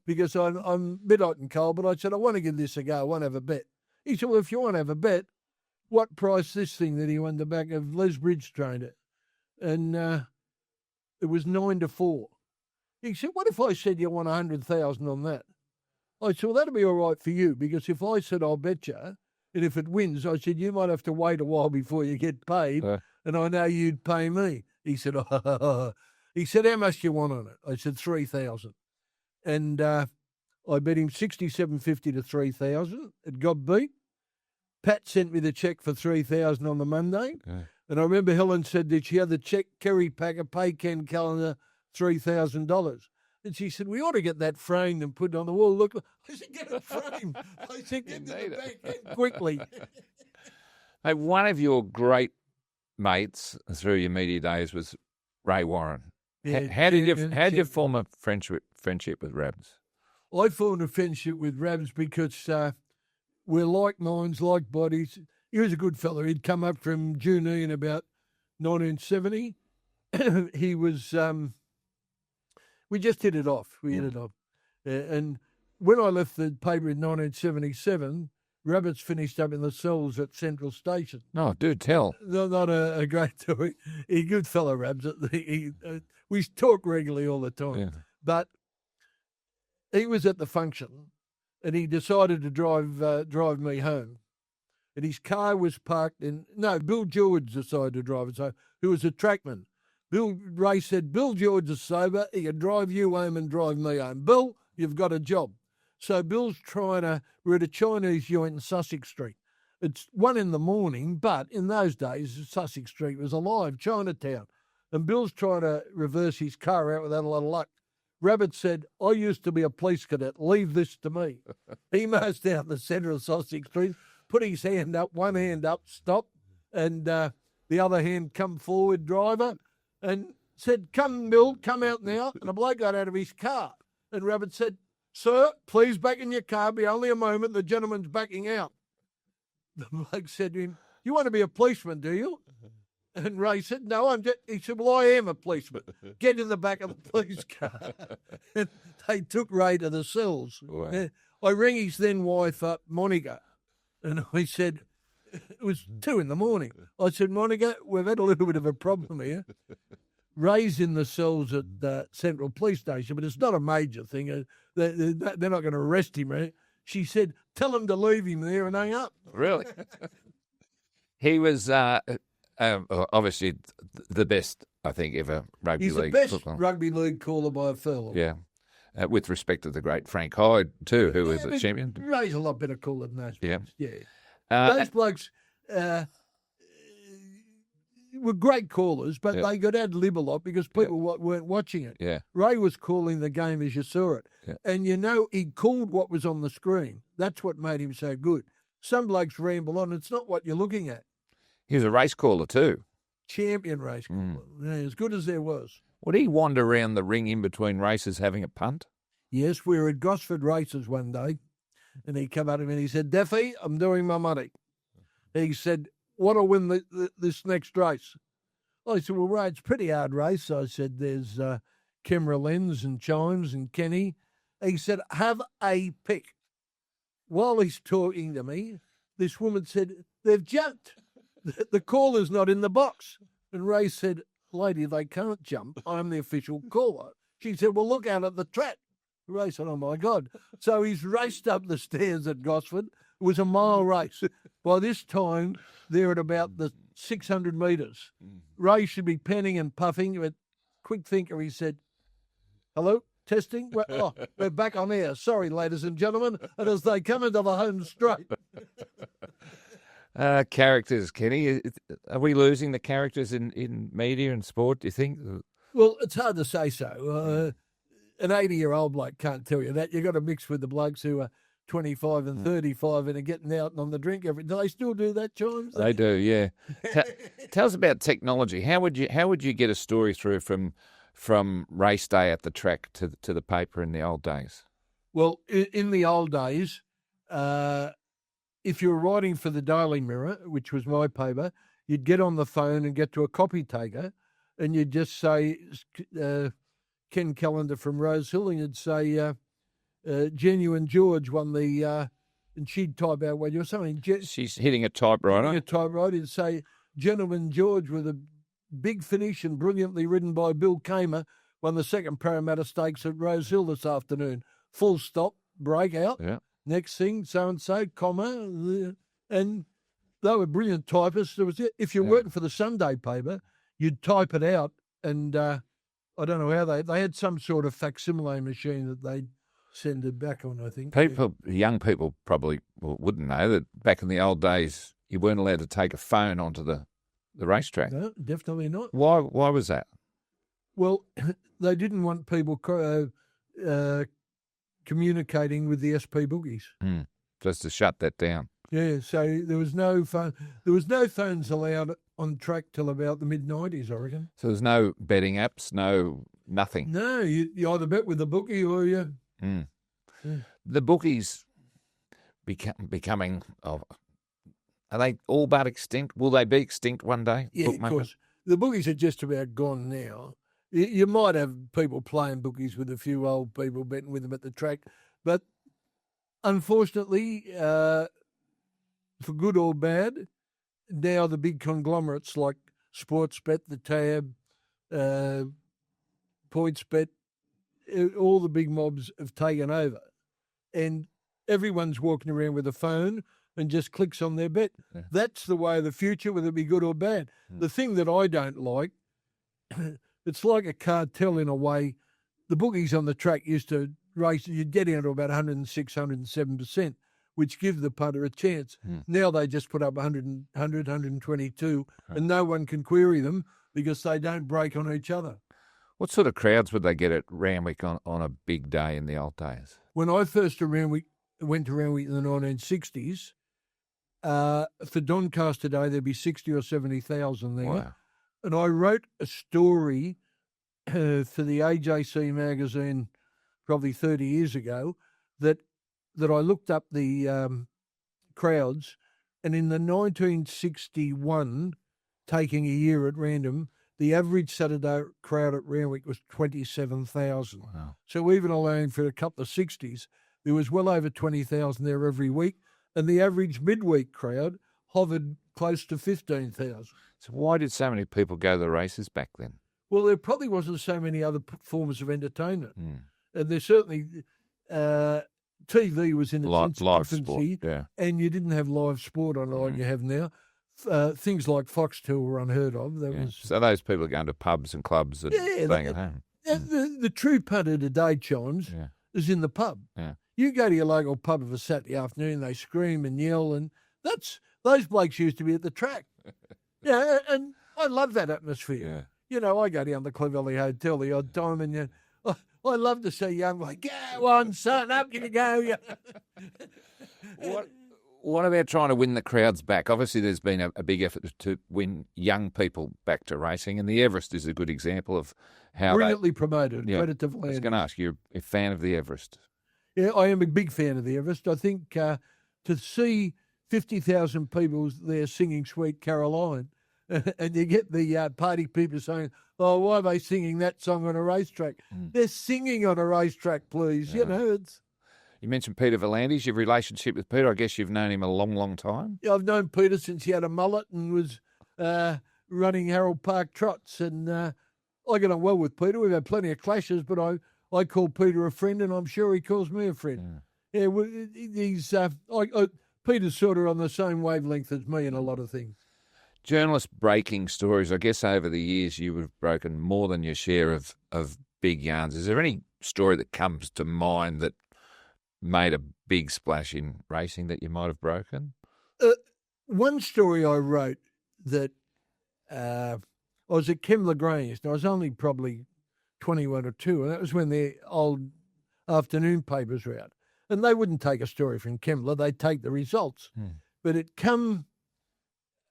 Speaker 2: because I'm a bit hot and cold, but I said, I want to give this a go. I want to have a bet. He said, well, if you want to have a bet, what price this thing that he won the back of Les Bridge trained it? And it was 9-4. He said, what if I said you won 100,000 on that? I said, well, that'll be all right for you, because if I said I'll bet you, and if it wins, I said, you might have to wait a while before you get paid, and I know you'd pay me. He said, he said, how much do you want on it? I said, 3,000. And I bet him 67.50 to 3,000. It got beat. Pat sent me the cheque for 3,000 on the Monday. And I remember Helen said that she had the cheque, Kerry Packer, pay Ken Callander $3,000. And she said, we ought to get that framed and put it on the wall. Look, I said, get it framed. I said, get to the back end quickly.
Speaker 1: Hey, one of your great mates through your media days was Ray Warren.
Speaker 2: Yeah,
Speaker 1: how did you form a friendship with Rabs?
Speaker 2: I formed a friendship with Rabs because we're like minds, like bodies. He was a good fella. He'd come up from Junee in about 1970. He was, we just hit it off. We hit it off. And when I left the paper in 1977, Rabbits finished up in the cells at Central Station.
Speaker 1: No, do tell.
Speaker 2: Not a great story. He's a good fellow, Rabs. We talk regularly all the time.
Speaker 1: Yeah.
Speaker 2: But he was at the function, and he decided to drive me home. And his car was parked in... No, Bill George decided to drive us home, who was a trackman. Ray said, Bill George is sober. He can drive you home and drive me home. Bill, you've got a job. So Bill's we're at a Chinese joint in Sussex Street. It's 1 a.m, but in those days, Sussex Street was alive, Chinatown. And Bill's trying to reverse his car out without a lot of luck. Rabbit said, I used to be a police cadet. Leave this to me. He marched out the centre of Sussex Street, put his hand up, one hand up, stop, and the other hand come forward, driver, and said, come, Bill, come out now. And a bloke got out of his car. And Rabbit said, sir, please back in your car. Be only a moment. The gentleman's backing out. The bloke said to him, you want to be a policeman, do you? And Ray said, no, he said, well, I am a policeman. Get in the back of the police car. And they took Ray to the cells.
Speaker 1: Wow.
Speaker 2: I rang his then wife up, Monica, And I said, it was 2 a.m. I said, Monica, we've had a little bit of a problem here. Ray's in the cells at Central Police Station, but it's not a major thing. They're not going to arrest him. Right? She said, tell him to leave him there, and hang up.
Speaker 1: Really? He was obviously the best, I think, ever rugby
Speaker 2: league.
Speaker 1: He's
Speaker 2: the best
Speaker 1: football.
Speaker 2: Rugby league caller by a furlong.
Speaker 1: Yeah. With respect to the great Frank Hyde, too, who was a champion.
Speaker 2: Ray's a lot better caller than those blokes. Yeah. Those blokes were great callers, but they got ad-lib a lot because people weren't watching it.
Speaker 1: Yeah.
Speaker 2: Ray was calling the game as you saw it. Yeah. And, he called what was on the screen. That's what made him so good. Some blokes ramble on. It's not what you're looking at.
Speaker 1: He was a race caller too.
Speaker 2: Champion race caller. Yeah, as good as there was.
Speaker 1: Would he wander around the ring in between races having a punt?
Speaker 2: Yes, we were at Gosford races one day, and he came up to me and he said, Daffy, I'm doing my money. He said, what'll win this next race? I said, well, Ray, it's a pretty hard race. I said, there's Kemra Lenz and Chimes and Kenny. He said, have a pick. While he's talking to me, this woman said, they've jumped. The caller's not in the box. And Ray said, lady, they can't jump. I'm the official caller. She said, well, look out at the track. Ray said, oh, my God. So he's raced up the stairs at Gosford. It was a mile race. By this time, they're at about the 600 metres. Ray should be panning and puffing, but quick thinker, he said, hello? Testing? We're back on air. Sorry, ladies and gentlemen. And as they come into the home straight.
Speaker 1: Characters, Kenny. Are we losing the characters in media and sport, do you think?
Speaker 2: Well, it's hard to say so. An 80-year-old bloke can't tell you that. You've got to mix with the blokes who are 25 and 35 and are getting out and on the drink every day. Do they still do that, Chimes?
Speaker 1: They do, yeah. Tell us about technology. How would you get a story through from race day at the track to the paper in the old days?
Speaker 2: Well, in the old days, if you were writing for the Daily Mirror, which was my paper, you'd get on the phone and get to a copy taker and you'd just say, Ken Callander from Rose Hill, and you'd say, Genuine George won the, and she'd type out what you're saying.
Speaker 1: She's hitting a typewriter.
Speaker 2: Hitting a typewriter. You'd say, Gentleman George with a big finish and brilliantly ridden by Bill Kamer, won the second Parramatta Stakes at Rose Hill this afternoon. Full stop, breakout.
Speaker 1: Yeah. Next
Speaker 2: thing, so-and-so, comma, and they were brilliant typists. If you're working for the Sunday paper, you'd type it out, and I don't know how they had some sort of facsimile machine that they'd send it back on, I think.
Speaker 1: Young people probably wouldn't know that back in the old days you weren't allowed to take a phone onto the racetrack.
Speaker 2: No, definitely not.
Speaker 1: Why was that?
Speaker 2: Well, they didn't want people communicating with the SP bookies.
Speaker 1: Just to shut that down.
Speaker 2: Yeah, so there was no phone. There was no phones allowed on track till about the mid-90s, I reckon.
Speaker 1: So there's no betting apps, nothing.
Speaker 2: No, you either bet with the bookie or you.
Speaker 1: Yeah. The bookies becoming. Are they all but extinct? Will they be extinct one day?
Speaker 2: Yeah, of course. The bookies are just about gone now. You might have people playing bookies with a few old people betting with them at the track, but unfortunately, for good or bad, now the big conglomerates like Sportsbet, the Tab, PointsBet, all the big mobs have taken over, and everyone's walking around with a phone and just clicks on their bet. Yeah. That's the way of the future, whether it be good or bad. The thing that I don't like, it's like a cartel in a way. The bookies on the track used to race, you'd get into about 106, 107%, which give the punter a chance. Now they just put up 100, 122, and no one can query them because they don't break on each other.
Speaker 1: What sort of crowds would they get at Randwick on a big day in the old days?
Speaker 2: When I first went to Randwick in the 1960s, for Doncaster Day, there'd be 60 or 70,000 there.
Speaker 1: Wow.
Speaker 2: And I wrote a story for the AJC magazine probably 30 years ago that I looked up the crowds, and in the 1961, taking a year at random, the average Saturday crowd at Randwick was 27,000.
Speaker 1: Wow.
Speaker 2: So even allowing for a couple of 60s, there was well over 20,000 there every week. and the average midweek crowd hovered close to 15,000.
Speaker 1: So why did so many people go to the races back then?
Speaker 2: Well, there probably wasn't so many other forms of entertainment. And there's certainly TV was in its
Speaker 1: live
Speaker 2: infancy,
Speaker 1: sport,
Speaker 2: and you didn't have live sport on like you have now. Things like Foxtel were unheard of.
Speaker 1: So those people are going to pubs and clubs and staying at home.
Speaker 2: The true punter today, Chimes, is in the pub.
Speaker 1: Yeah.
Speaker 2: You go to your local pub of a Saturday afternoon, they scream and yell, and those blokes used to be at the track. And I love that atmosphere.
Speaker 1: Yeah.
Speaker 2: You know, I go down the Clear Valley Hotel the odd time, and I love to see young like, go on, son, up you go.
Speaker 1: What about trying to win the crowds back? Obviously, there's been a big effort to win young people back to racing, and the Everest is a good example of how
Speaker 2: brilliantly promoted.
Speaker 1: Yeah,
Speaker 2: Credit to
Speaker 1: I was going to ask, you're a fan of the Everest?
Speaker 2: Yeah, I am a big fan of the Everest. I think to see 50,000 people there singing Sweet Caroline, and you get the party people saying, oh, why are they singing that song on a racetrack? They're singing on a racetrack, please.
Speaker 1: Yeah.
Speaker 2: You know,
Speaker 1: You mentioned Peter V'landys, your relationship with Peter. I guess you've known him a long, long time.
Speaker 2: Yeah, I've known Peter since he had a mullet and was running Harold Park Trots. And I get on well with Peter. We've had plenty of clashes, but I call Peter a friend, and I'm sure he calls me a friend. Yeah, he's Peter's sort of on the same wavelength as me in a lot of things.
Speaker 1: Journalist breaking stories. I guess over the years you would have broken more than your share of big yarns. Is there any story that comes to mind that made a big splash in racing that you might have broken?
Speaker 2: One story I wrote that I was at Kembla Grange. I was only probably 21 or 2, and that was when the old afternoon papers were out. And they wouldn't take a story from Kembla, they'd take the results. But it come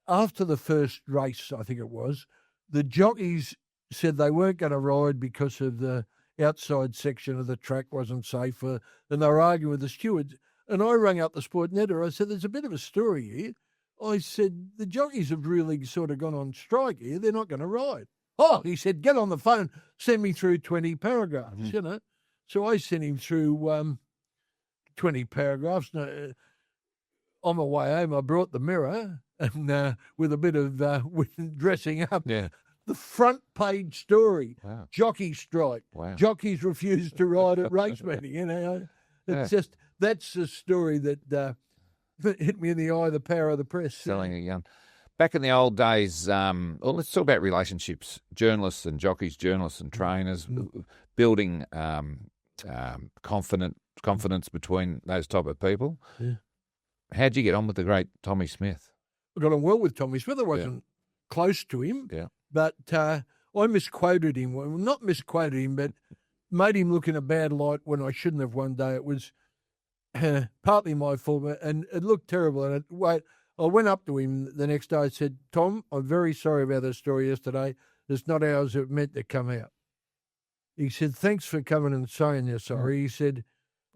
Speaker 2: after the first race, I think it was, the jockeys said they weren't going to ride because of the outside section of the track wasn't safe, and they were arguing with the stewards. And I rang up the sport editor. I said, there's a bit of a story here. I said, the jockeys have really sort of gone on strike here. They're not going to ride. Oh, he said, get on the phone, send me through 20 paragraphs, you know. So I sent him through 20 paragraphs. On my way home, I brought the Mirror, and with a bit of dressing up, the front page story, jockey strike, jockeys refuse to ride at race meeting. You know, it's just, that's a story that hit me in the eye, the power of the press.
Speaker 1: Selling a yarn. Back in the old days, well, let's talk about relationships, journalists and jockeys, journalists and trainers, building confidence between those type of people. Yeah. How'd you get on with the great Tommy Smith?
Speaker 2: I got on well with Tommy Smith. I wasn't close to him, but I misquoted him. Well, not misquoted him, but made him look in a bad light when I shouldn't have one day. It was partly my fault, and it looked terrible. And I went up to him the next day and said, Tom, I'm very sorry about the story yesterday. It's not ours. It meant to come out. He said, thanks for coming and saying you're sorry. He said,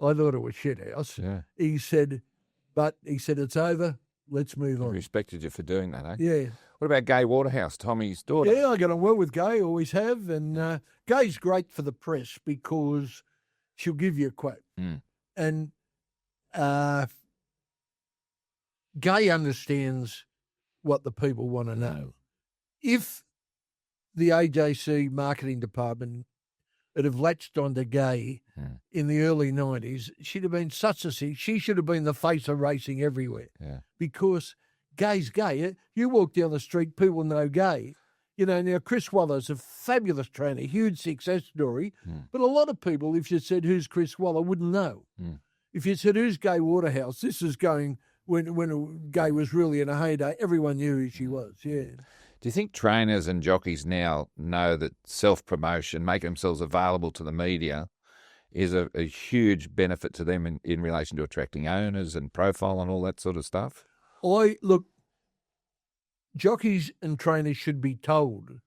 Speaker 2: I thought it was shit house. Yeah. He said, it's over. Let's move on.
Speaker 1: I respected you for doing that, eh?
Speaker 2: Yeah.
Speaker 1: What about Gay Waterhouse, Tommy's daughter?
Speaker 2: Yeah, I get on well with Gay, always have. And Gay's great for the press because she'll give you a quote. And Gay understands what the people want to know. If the AJC marketing department had have latched onto Gay in the early 90s, she'd have been she should have been the face of racing everywhere. Yeah. Because Gay's Gay. You walk down the street, people know Gay. You know, now Chris Waller's a fabulous trainer, huge success story. But a lot of people, if you said, who's Chris Waller, wouldn't know. If you said, who's Gay Waterhouse, this is going when Gay was really in a heyday, everyone knew who she was, yeah.
Speaker 1: Do you think trainers and jockeys now know that self-promotion, making themselves available to the media, is a huge benefit to them in relation to attracting owners and profile and all that sort of stuff?
Speaker 2: Look, jockeys and trainers should be told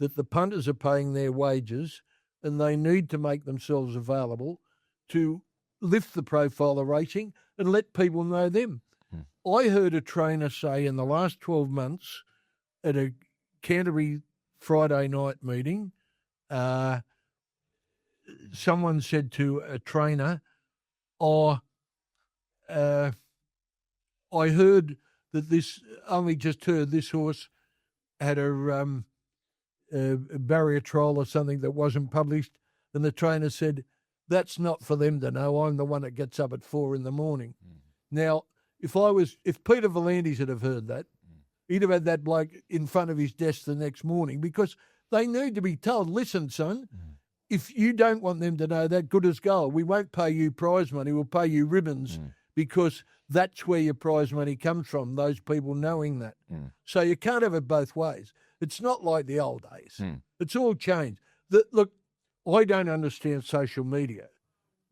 Speaker 2: that the punters are paying their wages and they need to make themselves available to lift the profile of racing and let people know them. I heard a trainer say in the last 12 months at a Canterbury Friday night meeting, someone said to a trainer, I heard that this horse had a barrier trial or something that wasn't published, and the trainer said, "That's not for them to know. I'm the one that gets up at 4 a.m. Now, if Peter V'landys had have heard that, he'd have had that bloke in front of his desk the next morning, because they need to be told, listen, son, if you don't want them to know that, good as gold. We won't pay you prize money. We'll pay you ribbons because that's where your prize money comes from, those people knowing that. So you can't have it both ways. It's not like the old days. It's all changed. Look, I don't understand social media,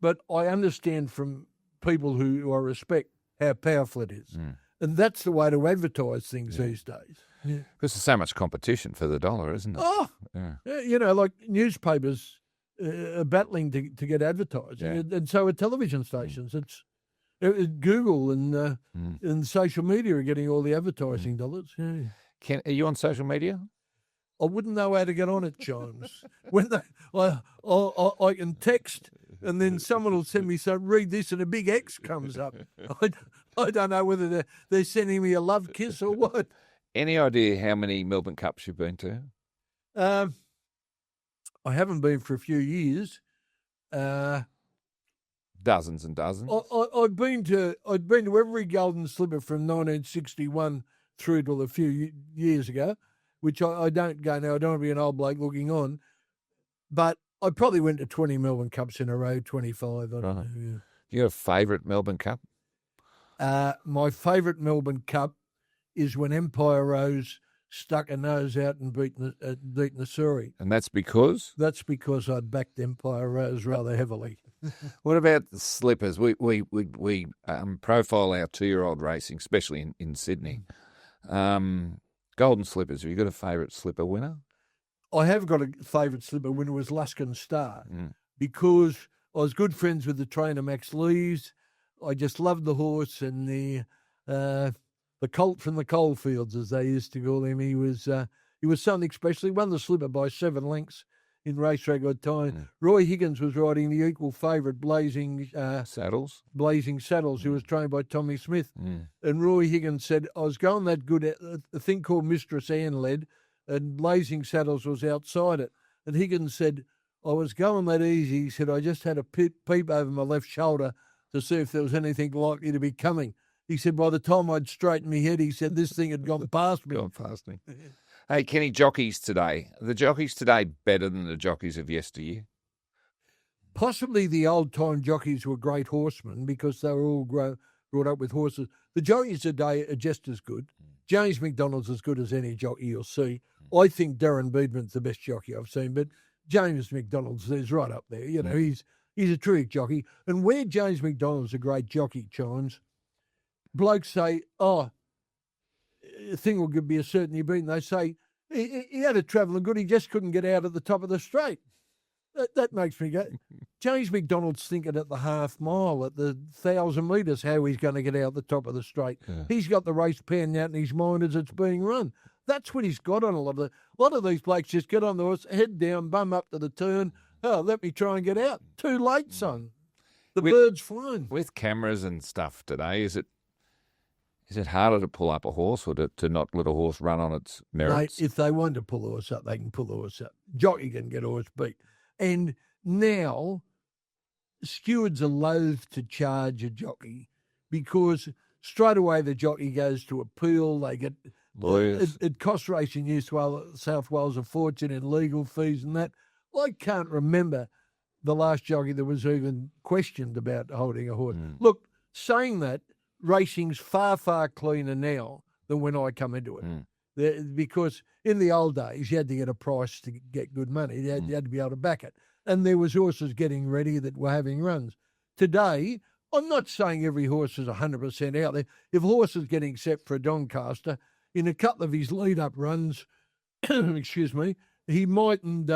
Speaker 2: but I understand from people who I respect how powerful it is. And that's the way to advertise things these days.
Speaker 1: Because there's so much competition for the dollar, isn't it?
Speaker 2: Oh, you know, like newspapers are battling to get advertising, and so are television stations. It's Google and social media are getting all the advertising dollars. Yeah.
Speaker 1: Are you on social media?
Speaker 2: I wouldn't know how to get on it, Chimes. I can text, and then someone will send me some, read this, and a big X comes up. I don't know whether they're sending me a love kiss or what.
Speaker 1: Any idea how many Melbourne Cups you've been to?
Speaker 2: I haven't been for a few years.
Speaker 1: Dozens and dozens.
Speaker 2: I've been to every Golden Slipper from 1961 through to a few years ago, which I don't go now. I don't want to be an old bloke looking on. But I probably went to 20 Melbourne Cups in a row, 25. I don't know. Yeah.
Speaker 1: Do you have a favourite Melbourne Cup?
Speaker 2: My favourite Melbourne Cup is when Empire Rose stuck a nose out and beaten the Surrey.
Speaker 1: And that's because?
Speaker 2: That's because I'd backed Empire Rose rather heavily.
Speaker 1: What about the slippers? We profile our 2-year-old racing, especially in Sydney. Golden slippers. Have you got a favourite slipper winner?
Speaker 2: I have got a favourite slipper winner, was Luskin Star, because I was good friends with the trainer Max Lees. I just loved the horse and the colt from the coalfields, as they used to call him. He was something special. He won the slipper by 7 lengths in race record time. Roy Higgins was riding the equal favourite Blazing
Speaker 1: Saddles.
Speaker 2: Blazing Saddles, who was trained by Tommy Smith. And Roy Higgins said, I was going that good at a thing called Mistress Anne led, and Blazing Saddles was outside it. And Higgins said, I was going that easy. He said, I just had a peep over my left shoulder to see if there was anything likely to be coming. He said, by the time I'd straightened my head, he said, this thing had gone past me. Hey,
Speaker 1: Kenny, jockeys today. Are the jockeys today better than the jockeys of yesteryear?
Speaker 2: Possibly the old-time jockeys were great horsemen because they were all brought up with horses. The jockeys today are just as good. James McDonald's as good as any jockey you'll see. I think Darren Beedman's the best jockey I've seen, but James McDonald's is right up there. You know, he's a terrific jockey. And where James McDonald's a great jockey, Chimes, blokes say, a thing will be a certainty beaten. They say, he had a travelling good, he just couldn't get out at the top of the straight. That makes me go, James McDonald's thinking at the half mile, at the 1,000 metres, how he's going to get out the top of the straight. Yeah. He's got the race pan out in his mind as it's being run. That's what he's got on a lot of these blokes just get on the horse, head down, bum up to the turn. Oh, let me try and get out. Too late, son. The bird's flying.
Speaker 1: With cameras and stuff today, is it harder to pull up a horse or to not let a horse run on its merits?
Speaker 2: Mate, if they want to pull a horse up, they can pull the horse up. Jockey can get a horse beat. And now stewards are loath to charge a jockey because straight away the jockey goes to appeal. They get lawyers. It costs Racing New South Wales a fortune in legal fees and that. I can't remember the last jockey that was even questioned about holding a horse. Look, saying that, racing's far, far cleaner now than when I come into it. Because in the old days, you had to get a price to get good money. You had to be able to back it. And there was horses getting ready that were having runs. Today, I'm not saying every horse is 100% out there. If a horse is getting set for a Doncaster, in a couple of his lead-up runs, excuse me, he mightn't,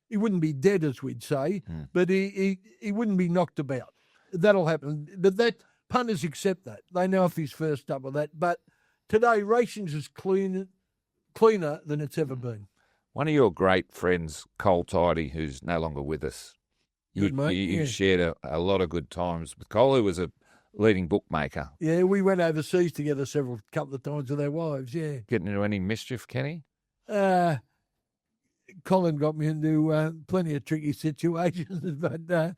Speaker 2: he wouldn't be dead, as we'd say, but he wouldn't be knocked about. That'll happen. But punters accept that. They know if he's first up with that. But today, racing's is cleaner than it's ever been.
Speaker 1: One of your great friends, Cole Tidy, who's no longer with us, you shared a lot of good times with Cole, who was a leading bookmaker.
Speaker 2: Yeah, we went overseas together couple of times with our wives, yeah.
Speaker 1: Getting into any mischief, Kenny?
Speaker 2: Colin got me into plenty of tricky situations, but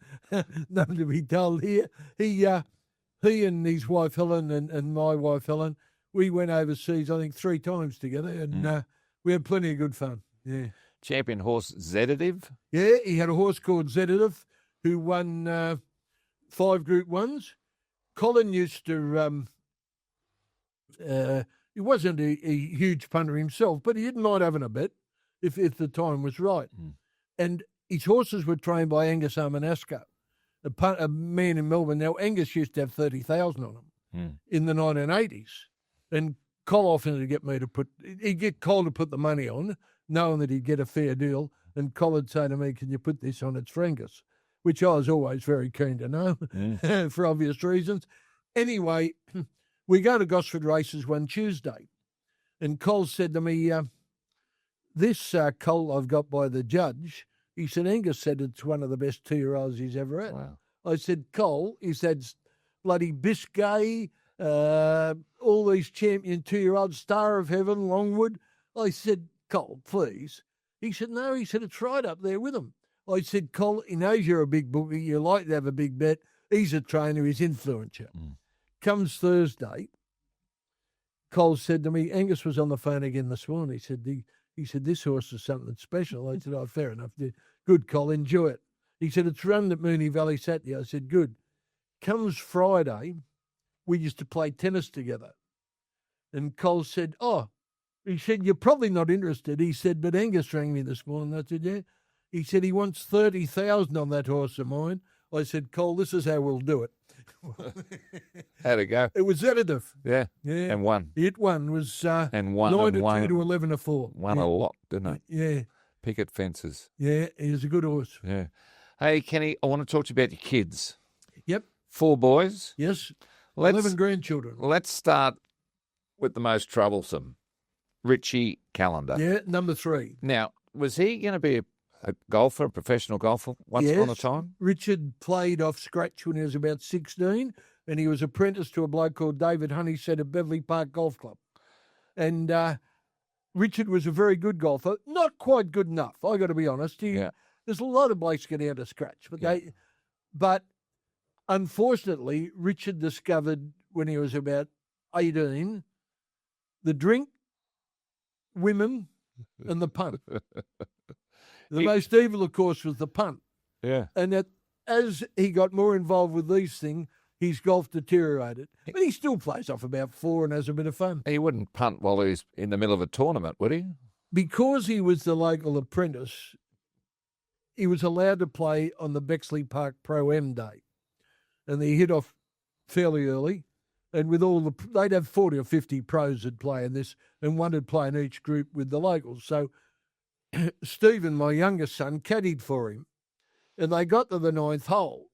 Speaker 2: nothing to be told here. He and his wife Helen and my wife Helen, we went overseas, I think, 3 times together, and we had plenty of good fun, yeah.
Speaker 1: Champion horse Zedative?
Speaker 2: Yeah, he had a horse called Zedative who won 5 Group 1s. Colin used to, he wasn't a huge punter himself, but he didn't mind having a bet if the time was right. And his horses were trained by Angus Armanasco, a man in Melbourne. Now, Angus used to have 30,000 on him in the 1980s. And Col often would get me to he'd get Col to put the money on, knowing that he'd get a fair deal. And Col would say to me, "Can you put this on? It's for Angus," which I was always very keen to know for obvious reasons. Anyway, we go to Gosford races one Tuesday, and Col said to me, this colt I've got by the judge, he said, Angus said it's one of the best 2-year-olds he's ever had.
Speaker 1: Wow.
Speaker 2: I said, Col, he said, bloody Biscay, all these champion 2-year-olds, Star of Heaven, Longwood. I said, Col, please. He said, no, he said, it's right up there with him. I said, Col, he knows you're a big bookie, you like to have a big bet. He's a trainer, he's influenced you. Comes Thursday, Col said to me, Angus was on the phone again this morning. He said, this horse is something special. I said, oh, fair enough. Good, Col, enjoy it. He said, it's run at Moonee Valley Saturday. I said, good. Comes Friday, we used to play tennis together. And Col said, he said, you're probably not interested. He said, but Angus rang me this morning. I said, yeah. He said, he wants 30,000 on that horse of mine. I said, Col, this is how we'll do it.
Speaker 1: How'd it go?
Speaker 2: It was Zedative.
Speaker 1: Yeah.
Speaker 2: Yeah.
Speaker 1: And won.
Speaker 2: It won. Was
Speaker 1: and won
Speaker 2: 9-2 to 11-4.
Speaker 1: Won a lot, didn't it?
Speaker 2: Yeah.
Speaker 1: Picket fences.
Speaker 2: Yeah, he was a good horse.
Speaker 1: Yeah. Hey, Kenny, I want to talk to you about your kids.
Speaker 2: Yep.
Speaker 1: 4 boys.
Speaker 2: Yes. 11 grandchildren.
Speaker 1: Let's start with the most troublesome, Richie Callander.
Speaker 2: Yeah, number 3.
Speaker 1: Now, was he going to be a golfer, a professional golfer once upon a time?
Speaker 2: Richard played off scratch when he was about 16, and he was apprenticed to a bloke called David Honeysett at Beverley Park Golf Club. And Richard was a very good golfer, not quite good enough, I got to be honest. There's a lot of blokes get out of scratch, but unfortunately, Richard discovered when he was about 18 the drink, women, and the punt. The most evil, of course, was the punt.
Speaker 1: Yeah.
Speaker 2: And that as he got more involved with these things, his golf deteriorated. But he still plays off about 4 and has a bit of fun.
Speaker 1: He wouldn't punt while he was in the middle of a tournament, would he?
Speaker 2: Because he was the local apprentice, he was allowed to play on the Bexley Park Pro-Am day. And they hit off fairly early. And with they'd have 40 or 50 pros that play in this, and one would play in each group with the locals. So Stephen, my youngest son, caddied for him, and they got to the 9th hole,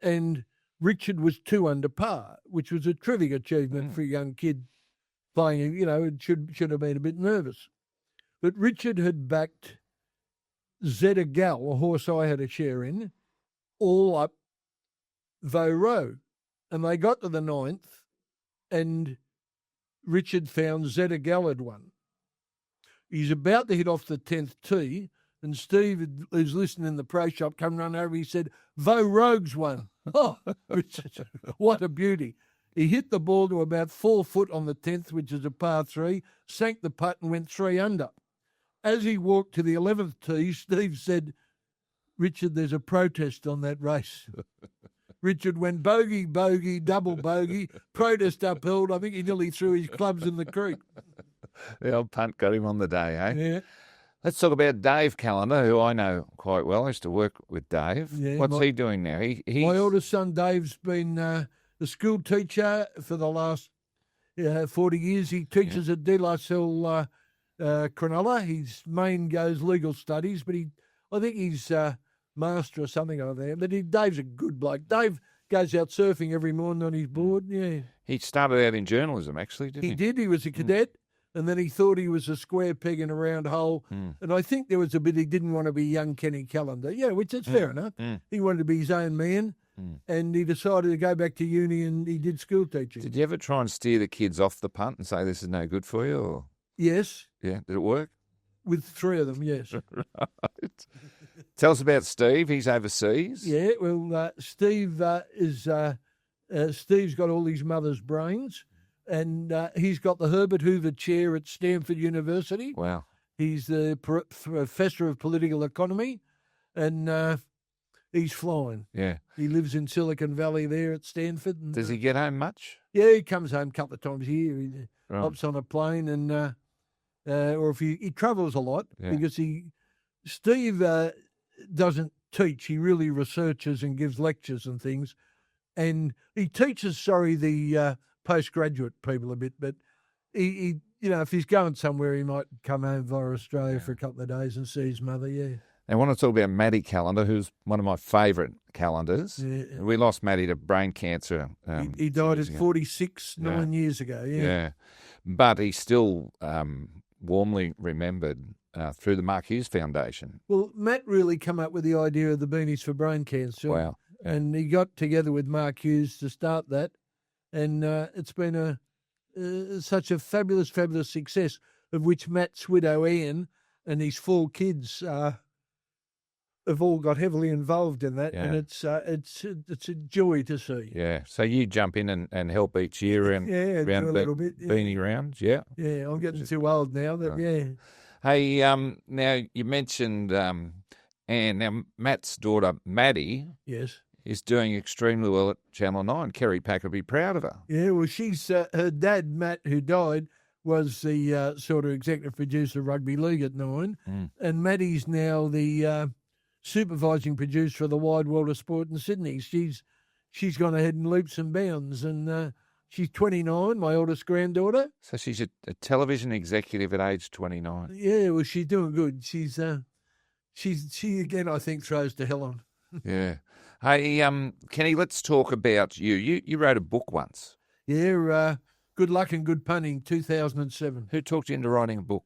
Speaker 2: and Richard was 2 under par, which was a terrific achievement for a young kid playing. It should have been a bit nervous. But Richard had backed Zeta Gal, a horse I had a share in, all up Vaux Road, and they got to the 9th, and Richard found Zeta Gal had won. He's about to hit off the 10th tee, and Steve, who's listening in the pro shop, come run over. He said, Vaux Rogues won. Oh, what a beauty. He hit the ball to about 4 foot on the 10th, which is a par 3, sank the putt and went 3 under. As he walked to the 11th tee, Steve said, Richard, there's a protest on that race. Richard went bogey, bogey, double bogey, protest upheld. I think he nearly threw his clubs in the creek.
Speaker 1: The old punt got him on the day, eh?
Speaker 2: Yeah.
Speaker 1: Let's talk about Dave Callander, who I know quite well. I used to work with Dave. Yeah, What's he doing now?
Speaker 2: My eldest son, Dave's been a school teacher for the last 40 years. He teaches at De La Salle, Cronulla. His main goes legal studies, but I think he's master or something over there. But Dave's a good bloke. Dave goes out surfing every morning on his board. Yeah.
Speaker 1: He started out in journalism, actually, didn't he?
Speaker 2: He did. He was a cadet. And then he thought he was a square peg in a round hole. And I think there was a bit he didn't want to be young Kenny Callander. Yeah, which is fair enough. He wanted to be his own man. and he decided to go back to uni, and he did school teaching.
Speaker 1: Did you ever try and steer the kids off the punt and say this is no good for you? Or
Speaker 2: Yes.
Speaker 1: yeah, did it work?
Speaker 2: With 3 of them, yes.
Speaker 1: Right. Tell us about Steve. He's overseas.
Speaker 2: Yeah, well, Steve Steve's got all his mother's brains, and he's got the Herbert Hoover Chair at Stanford University.
Speaker 1: Wow.
Speaker 2: He's the professor of political economy, and he's flying.
Speaker 1: Yeah.
Speaker 2: He lives in Silicon Valley there at Stanford. And,
Speaker 1: Does he get home much?
Speaker 2: Yeah, he comes home a couple of times a year. He
Speaker 1: Right.
Speaker 2: hops on a plane, and or if he travels a lot, because Steve doesn't teach. He really researches and gives lectures and things. And he teaches, the postgraduate people a bit, but he if he's going somewhere, he might come home via Australia for a couple of days and see his mother,
Speaker 1: I want to talk about Matty Callander, who's one of my favourite Callanders.
Speaker 2: Yeah.
Speaker 1: We lost Matty to brain cancer.
Speaker 2: He died at 46, 9 years ago,
Speaker 1: Yeah. But he's still warmly remembered through the Mark Hughes Foundation.
Speaker 2: Well, Matt really come up with the idea of the Beanies for Brain Cancer.
Speaker 1: Wow. Yeah.
Speaker 2: And he got together with Mark Hughes to start that. And it's been such a fabulous, fabulous success, of which Matt's widow, Ian, and his 4 kids have all got heavily involved in that.
Speaker 1: Yeah.
Speaker 2: And it's a joy to see.
Speaker 1: Yeah. So you jump in and help each year and
Speaker 2: do a little bit. Yeah.
Speaker 1: beanie rounds. Yeah.
Speaker 2: Yeah, I'm getting too old now.
Speaker 1: Right. Hey, now you mentioned Anne. Now Matt's daughter, Maddie,
Speaker 2: Yes.
Speaker 1: is doing extremely well at Channel 9. Kerry Packer would be proud of her.
Speaker 2: Yeah, well, she's her dad, Matt, who died, was the sort of executive producer of Rugby League at 9, and Maddie's now the supervising producer of the Wide World of Sport in Sydney. She's gone ahead in leaps and bounds, and she's 29, my oldest granddaughter.
Speaker 1: So she's a television executive at age 29.
Speaker 2: Yeah, well, she's doing good. She again, I think, throws to Helen.
Speaker 1: Yeah. Hey, Kenny, let's talk about you. You wrote a book once.
Speaker 2: Yeah, Good Luck and Good Punting, 2007.
Speaker 1: Who talked you into writing a book?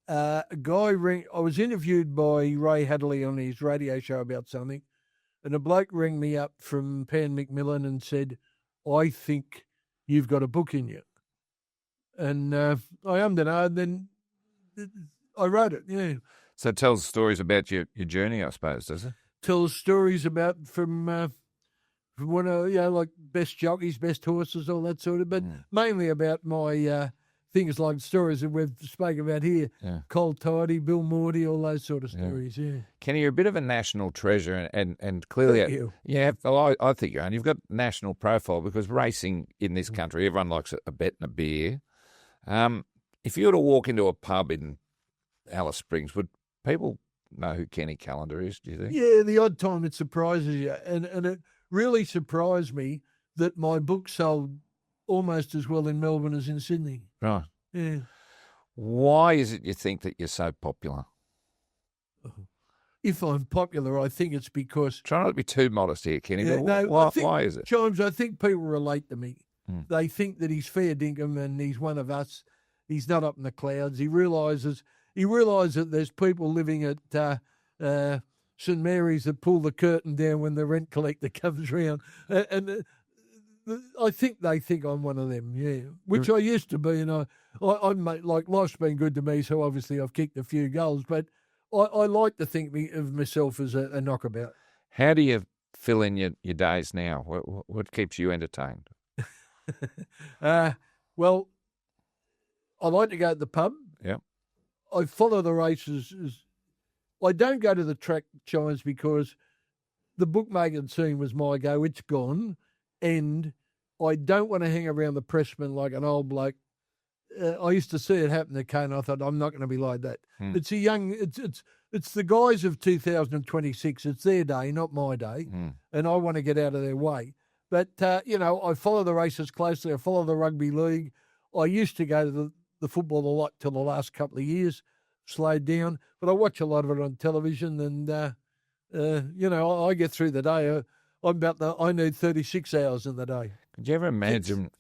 Speaker 2: A guy I was interviewed by Ray Hadley on his radio show about something, and a bloke rang me up from Pan Macmillan and said, I think you've got a book in you. And I ummed and ahed, then I wrote it, yeah.
Speaker 1: So it tells stories about your journey, I suppose, does it?
Speaker 2: Tells stories about from when like best jockeys, best horses, all that sort of, but mainly about my things like stories that we've spoken about here.
Speaker 1: Yeah.
Speaker 2: Cold Tidy, Bill Morty, all those sort of stories, yeah.
Speaker 1: Kenny, you're a bit of a national treasure, and clearly,
Speaker 2: Thank you.
Speaker 1: Yeah, well, I think you are. And you've got national profile because racing in this country, everyone likes a bet and a beer. If you were to walk into a pub in Alice Springs, would people know who Kenny Callander is, do you think?
Speaker 2: Yeah, the odd time it surprises you. And it really surprised me that my book sold almost as well in Melbourne as in Sydney.
Speaker 1: Right.
Speaker 2: Yeah.
Speaker 1: Why is it you think that you're so popular?
Speaker 2: If I'm popular, I think it's because...
Speaker 1: Try not to be too modest here, Kenny,
Speaker 2: Yeah,
Speaker 1: but
Speaker 2: no,
Speaker 1: why is it?
Speaker 2: Chimes, I think people relate to me. They think that he's fair dinkum and he's one of us. He's not up in the clouds. He realises that there's people living at St Mary's that pull the curtain down when the rent collector comes round. And I think they think I'm one of them, yeah, which I used to be. And I'm like, life's been good to me, so obviously I've kicked a few goals. But I like to think of myself as a knockabout.
Speaker 1: How do you fill in your days now? What keeps you entertained?
Speaker 2: Well, I like to go to the pub.
Speaker 1: Yeah.
Speaker 2: I follow the races. I don't go to the track, Chimes, because the bookmaking scene was my go. It's gone. And I don't want to hang around the pressman like an old bloke. I used to see it happen to Kane. I thought, I'm not going to be like that. It's it's the guys of 2026. It's their day, not my day. And I want to get out of their way. But, I follow the races closely. I follow the rugby league. I used to go to the football a lot till the last couple of years, slowed down. But I watch a lot of it on television and, I get through the day. I need 36 hours in the day.
Speaker 1: Could you ever imagine,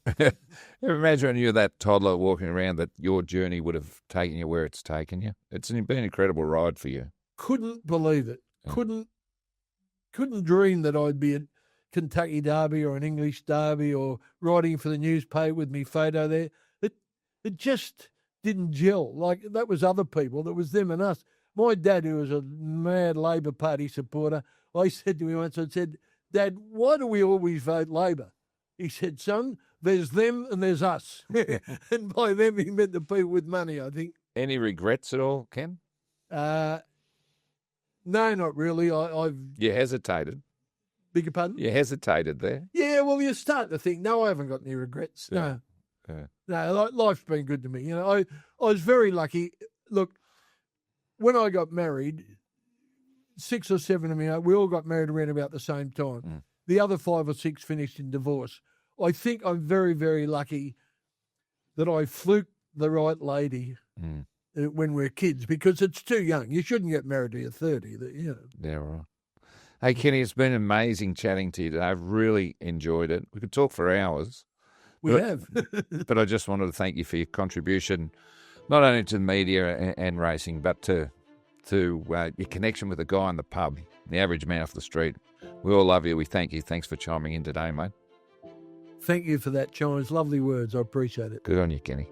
Speaker 1: when you're that toddler walking around that your journey would have taken you where it's taken you? It's been an incredible ride for you.
Speaker 2: Couldn't believe it. Yeah. Couldn't dream that I'd be Kentucky Derby or an English Derby or writing for the newspaper with me photo there. It just didn't gel. Like, that was other people. That was them and us. My dad, who was a mad Labor Party supporter, I said to him once, I said, Dad, why do we always vote Labor? He said, son, there's them and there's us. And by them, he meant the people with money, I think.
Speaker 1: Any regrets at all, Ken?
Speaker 2: No, not really. I've...
Speaker 1: You hesitated.
Speaker 2: Beg your pardon?
Speaker 1: You hesitated there.
Speaker 2: Yeah, well, you start to think, no, I haven't got any regrets.
Speaker 1: Yeah.
Speaker 2: No, life's been good to me. You know, I was very lucky. Look, when I got married, 6 or 7 of me, we all got married around about the same time.
Speaker 1: Mm.
Speaker 2: The other 5 or 6 finished in divorce. I think I'm very, very lucky that I fluked the right lady when we're kids, because it's too young. You shouldn't get married till you're 30. You know.
Speaker 1: Yeah, right. Hey, Kenny, it's been amazing chatting to you today. I've really enjoyed it. We could talk for hours.
Speaker 2: We have.
Speaker 1: But I just wanted to thank you for your contribution, not only to the media and racing, but to your connection with the guy in the pub, the average man off the street. We all love you. We thank you. Thanks for chiming in today, mate.
Speaker 2: Thank you for that, Chimes. Lovely words. I appreciate it.
Speaker 1: Good on you, Kenny.